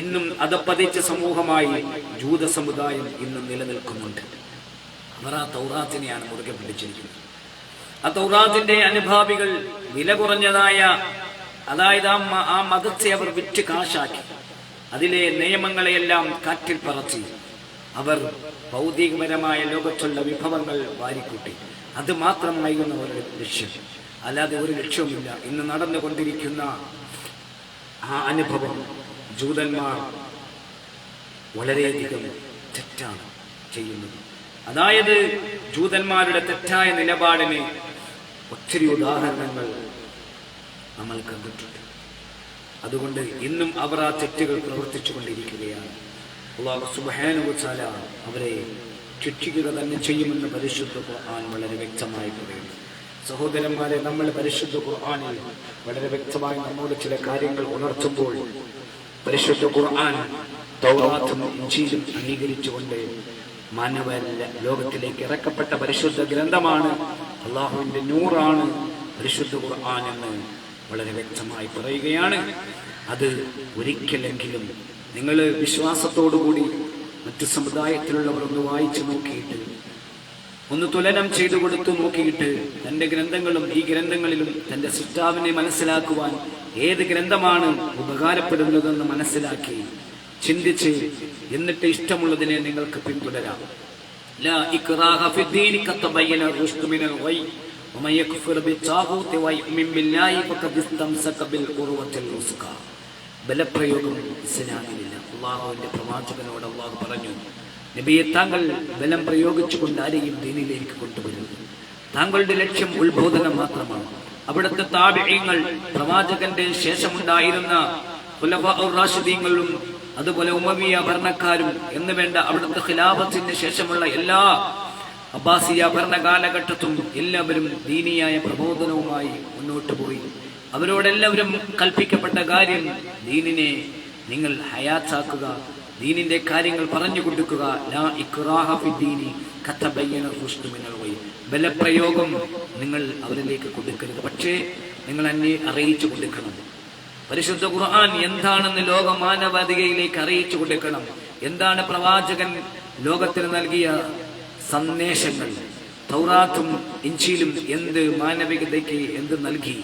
ഇന്നും അധപ്പതിച്ച സമൂഹമായി ജൂത സമുദായം ഇന്നും നിലനിൽക്കുന്നുണ്ട്. അവർ ആ തൗറാത്തിനെയാണ് മുറുകെ പിടിച്ചിരിക്കുന്നത്. ആ തൗറാത്തിന്റെ അനുഭാവികൾ വില കുറഞ്ഞതായ, അതായത് ആ മതത്തെ അവർ വിറ്റ് കാശാക്കി അതിലെ നിയമങ്ങളെയെല്ലാം കാറ്റിൽ പറത്തി അവർ ഭൗതികപരമായ ലോകത്തുള്ള വിഭവങ്ങൾ വാരിക്കൂട്ടി. അത് മാത്രമായിരുന്നു അവരുടെ ലക്ഷ്യം, അല്ലാതെ ഒരു ലക്ഷ്യവുമില്ല. ഇന്ന് നടന്നുകൊണ്ടിരിക്കുന്ന ആ അനുഭവം ജൂതന്മാർ വളരെയധികം തെറ്റാണ് ചെയ്യുന്നത്. അതായത് ജൂതന്മാരുടെ തെറ്റായ നിലപാടിന് ഒത്തിരി ഉദാഹരണങ്ങൾ നമ്മൾ കണ്ടിട്ടുണ്ട്. അതുകൊണ്ട് ഇന്നും അവർ ആ തെറ്റുകൾ പ്രവർത്തിച്ചു കൊണ്ടിരിക്കുകയാണ്. അല്ലാഹു സുബ്ഹാനഹു വ തആല അവരെ ശിക്ഷിക്കുക തന്നെ ചെയ്യുമെന്ന് പരിശുദ്ധ ഖുർആൻ വളരെ വ്യക്തമായി പറയുന്നു. സഹോദരന്മാരെ, നമ്മൾ പരിശുദ്ധ ഖുർആനിൽ വളരെ വ്യക്തമായി നമ്മോട് ചില കാര്യങ്ങൾ ഉണർത്തുമ്പോൾ പരിശുദ്ധ ഖുർആൻ തൗറാത്തും ഇഞ്ചീലും അംഗീകരിച്ചുകൊണ്ട് മാനവ ലോകത്തിലേക്ക് ഇറക്കപ്പെട്ട പരിശുദ്ധ ഗ്രന്ഥമാണ്, അള്ളാഹുവിന്റെ നൂറാണ് പരിശുദ്ധ ഖുർആൻ എന്ന് വളരെ വ്യക്തമായി പറയുകയാണ്. അത് ഒരിക്കലെങ്കിലും നിങ്ങൾ വിശ്വാസത്തോടുകൂടി മറ്റു സമുദായത്തിലുള്ളവർ ഒന്ന് വായിച്ചു നോക്കിയിട്ട്, ഒന്ന് തുലനം ചെയ്തു കൊടുത്തു നോക്കിയിട്ട് തന്റെ ഗ്രന്ഥങ്ങളും ഈ ഗ്രന്ഥങ്ങളിലും തന്റെ സൃഷ്ടാവിനെ മനസ്സിലാക്കുവാൻ ഏത് ഗ്രന്ഥമാണ് ഉപകാരപ്പെടുന്നതെന്ന് മനസ്സിലാക്കി ചിന്തിച്ച് എന്നിട്ട് ഇഷ്ടമുള്ളതിനെ നിങ്ങൾക്ക് പിന്തുടരാം. ലാ ഇക്റാഹ ഫിദ്ദീനി ഖദ് തബയ്യന റുശ്ദു മിനൽ ഗയ് വമൻ യക്ഫുർ ബിത്താഗൂതി വയുമിൻ ബില്ലാഹി ഫഖദ് ഇസ്തംസക ബിൽ ഖുർവത്തിൽ വുസ്ഖ. ബലപ്രയോഗം ഇസ്ലാമിലില്ല. അള്ളാഹുവിന്റെ പ്രവാചകനോട് അള്ളാഹു പറഞ്ഞു, നബിയെ, താങ്കൾ ബലം പ്രയോഗിച്ചുകൊണ്ട് ആരെയും ദീനിലേക്ക് കൊണ്ടുവരുന്നു. താങ്കളുടെ ലക്ഷ്യം ഉത്ബോധനം മാത്രമാണ്. അവിടുത്തെ താബിഈങ്ങൾ, പ്രവാചകന്റെ ശേഷമുണ്ടായിരുന്ന ഖുലഫാഉർ റാഷിദീങ്ങളും അതുപോലെ ഉമവിയ ഭരണക്കാരും എന്ന് വേണ്ട അവിടുത്തെ ഖിലാഫത്തിന് ശേഷമുള്ള എല്ലാ അബ്ബാസിയ ഭരണകാലഘട്ടത്തും എല്ലാവരും ദീനിയായ പ്രബോധനവുമായി മുന്നോട്ട് പോയി. അവരോടെല്ലാവരും കൽപ്പിക്കപ്പെട്ട കാര്യം, ദീനിനെ നിങ്ങൾ ഹയാത്താക്കുക, ദീനിന്റെ കാര്യങ്ങൾ പറഞ്ഞു കൊടുക്കുക. ലാ ഇക്റാഹ ഫിദ്ദീനി ഖദ് തബയ്യന റുശ്ദു മിനൽ ഗയ്. ബലപ്രയോഗം നിങ്ങൾ അവരിലേക്ക് കൊടുക്കരുത്, പക്ഷേ നിങ്ങൾ എന്നെ അറിയിച്ചു കൊടുക്കണം. പരിശുദ്ധ ഖുർആൻ എന്താണെന്ന് ലോക മാനവികതയിലേക്ക് അറിയിച്ചു കൊടുക്കണം. എന്താണ് പ്രവാചകൻ ലോകത്തിന് നൽകിയ സന്ദേശങ്ങൾ, തൗറാത്തും ഇഞ്ചീലും എന്ത് മാനവികതയ്ക്ക് എന്ത് നൽകി,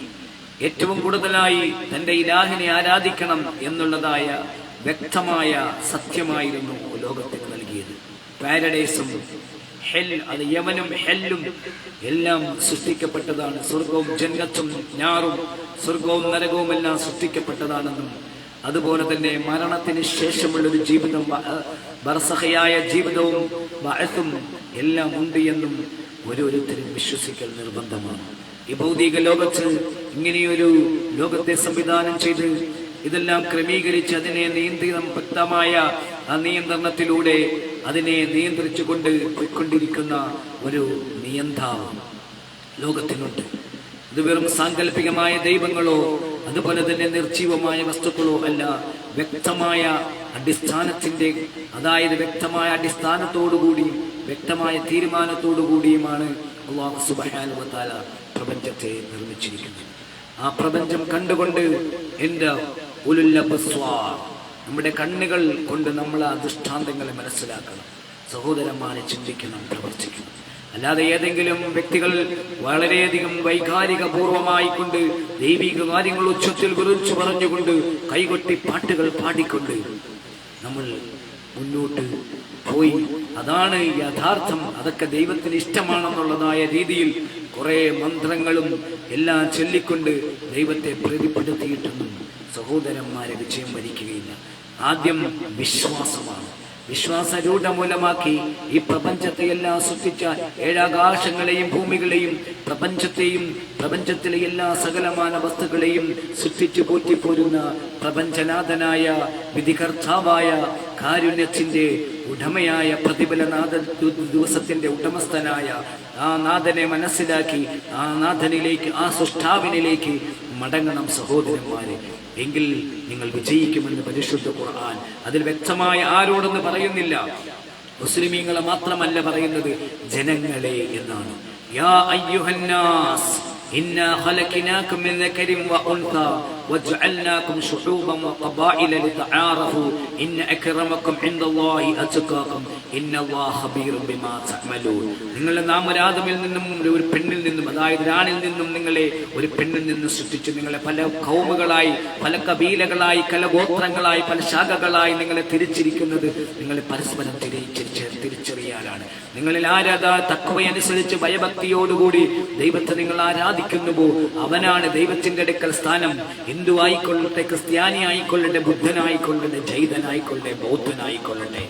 ഏറ്റവും കൂടുതലായി തന്റെ ഇലാഹിനെ ആരാധിക്കണം എന്നുള്ളതായ വ്യക്തമായ സത്യമായിരുന്നു ലോകത്തിന് നൽകിയത്. പാരഡൈസും ഹെൽ, അത് യമനും ഹെല്ലും എല്ലാം സൃഷ്ടിക്കപ്പെട്ടതാണ്. സ്വർഗവും ജന്നത്തും ഞാറും സ്വർഗവും നരകവും എല്ലാം സൃഷ്ടിക്കപ്പെട്ടതാണെന്നും അതുപോലെ തന്നെ മരണത്തിന് ശേഷമുള്ളൊരു ജീവിതം, ബർസഖയായ ജീവിതവും ബഅസും എല്ലാം ഉണ്ട് എന്നും ഓരോരുത്തരും വിശ്വസിക്കൽ നിർബന്ധമാണ്. ഈ ഭൗതിക ലോകത്ത് ഇങ്ങനെയൊരു ലോകത്തെ സംവിധാനം ചെയ്ത് ഇതെല്ലാം ക്രമീകരിച്ച് അതിനെ വ്യക്തമായ ആ നിയന്ത്രണത്തിലൂടെ അതിനെ നിയന്ത്രിച്ചുകൊണ്ട് പോയിക്കൊണ്ടിരിക്കുന്ന ഒരു നിയന്താവ് ലോകത്തിനുണ്ട്. ഇത് വെറും സാങ്കല്പികമായ ദൈവങ്ങളോ അതുപോലെ തന്നെ നിർജീവമായ വസ്തുക്കളോ അല്ല. വ്യക്തമായ അടിസ്ഥാനത്തിന്റെ, അതായത് വ്യക്തമായ അടിസ്ഥാനത്തോടുകൂടി വ്യക്തമായ തീരുമാനത്തോടുകൂടിയുമാണ് അല്ലാഹു സുബ്ഹാനഹു വ തആല പ്രപഞ്ചത്തെ നിർമ്മിച്ചിരിക്കുന്നത്. ആ പ്രപഞ്ചം കണ്ടുകൊണ്ട് എൻ്റെ ഉലുൽ അബ്സ്വാർ, നമ്മുടെ കണ്ണുകൾ കൊണ്ട് നമ്മൾ ആ ദൃഷ്ടാന്തങ്ങളെ മനസ്സിലാക്കണം. സഹോദരന്മാരെ, ചിന്തിക്കണം, പ്രവർത്തിക്കണം. അല്ലാതെ ഏതെങ്കിലും വ്യക്തികൾ വളരെയധികം വൈകാരികപൂർവമായിക്കൊണ്ട് ദൈവിക കാര്യങ്ങൾ ഉച്ചത്തിൽ വിളിച്ചു പറഞ്ഞുകൊണ്ട് കൈകൊട്ടി പാട്ടുകൾ പാടിക്കൊണ്ട് നമ്മൾ മുന്നോട്ട് പോയി അതാണ് യഥാർത്ഥം, അതൊക്കെ ദൈവത്തിന് ഇഷ്ടമാണെന്നുള്ളതായ രീതിയിൽ കുറെ മന്ത്രങ്ങളും എല്ലാം ചൊല്ലിക്കൊണ്ട് ദൈവത്തെ പ്രീതിപ്പെടുത്തിയിട്ടൊന്നും സഹോദരന്മാരെ വിജയം വരിക്കുകയില്ല. ആദ്യം വിശ്വാസമാണ്. വിശ്വാസരൂഢമൂലമാക്കി ഈ പ്രപഞ്ചത്തെ എല്ലാം സൃഷ്ടിച്ച ഏഴാകാശങ്ങളെയും ഭൂമികളെയും പ്രപഞ്ചത്തെയും പ്രപഞ്ചത്തിലെ എല്ലാ സകലമാന വസ്തുക്കളെയും സൃഷ്ടിച്ചു പോറ്റിപ്പോരുന്ന പ്രപഞ്ചനാഥനായ വിധികർത്താവായ കാരുണ്യത്തിന്റെ ഉടമയായ പ്രതിഫലനാഥ ദിവസത്തിന്റെ ഉടമസ്ഥനായ ആ നാഥനെ മനസ്സിലാക്കി ആ നാഥനിലേക്ക്, ആ സൃഷ്ടാവിനിലേക്ക് മടങ്ങണം സഹോദരന്മാരെ. എങ്കിൽ നിങ്ങൾ വിജയിക്കുമെന്ന് പരിശുദ്ധ ഖുർആൻ അതിൽ വ്യക്തമായ ആരോടെന്ന് പറയുന്നില്ല. മുസ്ലിമീങ്ങളെ മാത്രമല്ല പറയുന്നത്, ജനങ്ങളെ എന്നാണ്. യാ അയ്യുഹന്നാസ് ഇന്നാ ഖലഖനാകും മിൻ ദക്കരിൻ വഉൻസാ വജഅൽനാകും ശുഊബൻ വഖബായില ലിതആറഫു ഇന്ന അക്രമകും ഇൻദല്ലാഹി അത്ഖാകും ഇന്നല്ലാഹ ഖബീറുൻ ബിമാ തഅമലൂൻ. നിങ്ങളെ നാം ഒരു ആദമിൽ നിന്നും ഒരു പെണ്ണിൽ നിന്നും, അതായത് ഒരാണിൽ നിന്നും നിങ്ങളെ ഒരു പെണ്ണിൽ നിന്നും സൃഷ്ടിച്ചു. നിങ്ങളെ പല കൗമുകളായി, പല കബീലകളായി, പല ഗോത്രങ്ങളായി, പല ശാഖകളായി നിങ്ങളെ തിരിച്ചിരിക്കുന്നത് നിങ്ങളെ പരസ്പരം തിരിച്ചറിയാനാണ്. നിങ്ങളിൽ ആരാധ തഖ്വയനുസരിച്ച് ഭയഭക്തിയോടുകൂടി ദൈവത്തെ നിങ്ങൾ ആരാധിക്കുന്നുവോ അവനാണ് ദൈവത്തിന്റെ അടുക്കൽ സ്ഥാനം. ഹിന്ദു ആയിക്കൊള്ളട്ടെ, ക്രിസ്ത്യാനി ആയിക്കൊള്ളട്ടെ, ബുദ്ധനായിക്കൊള്ളട്ടെ, ജൈതനായിക്കൊള്ളട്ടെ, ബൗദ്ധനായിക്കൊള്ളട്ടെ,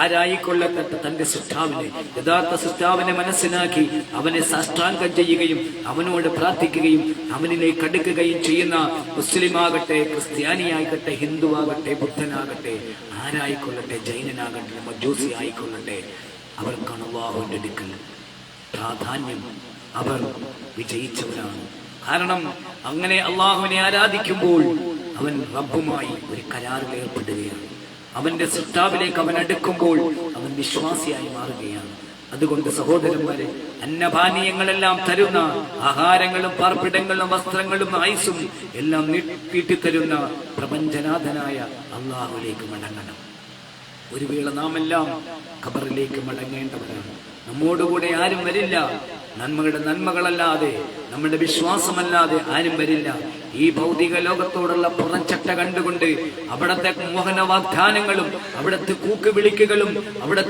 ആരായിക്കൊള്ളട്ടെ, തന്റെ സൃഷ്ടാവിനെ, യഥാർത്ഥ സൃഷ്ടാവിനെ മനസ്സിലാക്കി അവനെ സാഷ്ടാംഗം ചെയ്യുകയും അവനോട് പ്രാർത്ഥിക്കുകയും അവനിലേക്ക് അടുക്കുകയും ചെയ്യുന്ന മുസ്ലിമാകട്ടെ, ക്രിസ്ത്യാനിയായിക്കട്ടെ, ഹിന്ദു ആകട്ടെ, ബുദ്ധനാകട്ടെ, ആരായിക്കൊള്ളട്ടെ, ജൈനനാകട്ടെ, മജൂസി ആയിക്കൊള്ളട്ടെ, അവർക്കാണ് അല്ലാഹുവിന്റെ അടുക്കൽ പ്രാധാന്യം. അവർ വിജയിച്ചവരാണ്. കാരണം അങ്ങനെ അള്ളാഹുവിനെ ആരാധിക്കുമ്പോൾ അവൻ റബ്ബുമായി ഒരു കരാറിൽ ഏർപ്പെടുകയാണ്. അവന്റെ സൃഷ്ടാവിലേക്ക് അവൻ അടുക്കുമ്പോൾ അവൻ വിശ്വാസിയായി മാറുകയാണ്. അതുകൊണ്ട് സഹോദരന്മാരെ, അന്നപാനീയങ്ങളെല്ലാം തരുന്ന, ആഹാരങ്ങളും പാർപ്പിടങ്ങളും വസ്ത്രങ്ങളും ആയുസ്സും എല്ലാം നീട്ടിത്തരുന്ന പ്രപഞ്ചനാഥനായ അള്ളാഹുവിലേക്ക് മടങ്ങണം. ഒരു വേള നാം എല്ലാം ഖബറിലേക്ക് മടങ്ങേണ്ടവരാണ്. നമ്മോടുകൂടെ ആരും വരില്ല. നന്മകളല്ലാതെ, നമ്മുടെ വിശ്വാസമല്ലാതെ ആരും വരില്ല. ഈ ഭൗതിക ലോകത്തോടുള്ള പുറംചട്ട കണ്ടുകൊണ്ട് അവിടത്തെ മോഹന വാഗ്ദാനങ്ങളും അവിടത്തെ കൂക്കുവിളിക്കുകളും അവിടത്തെ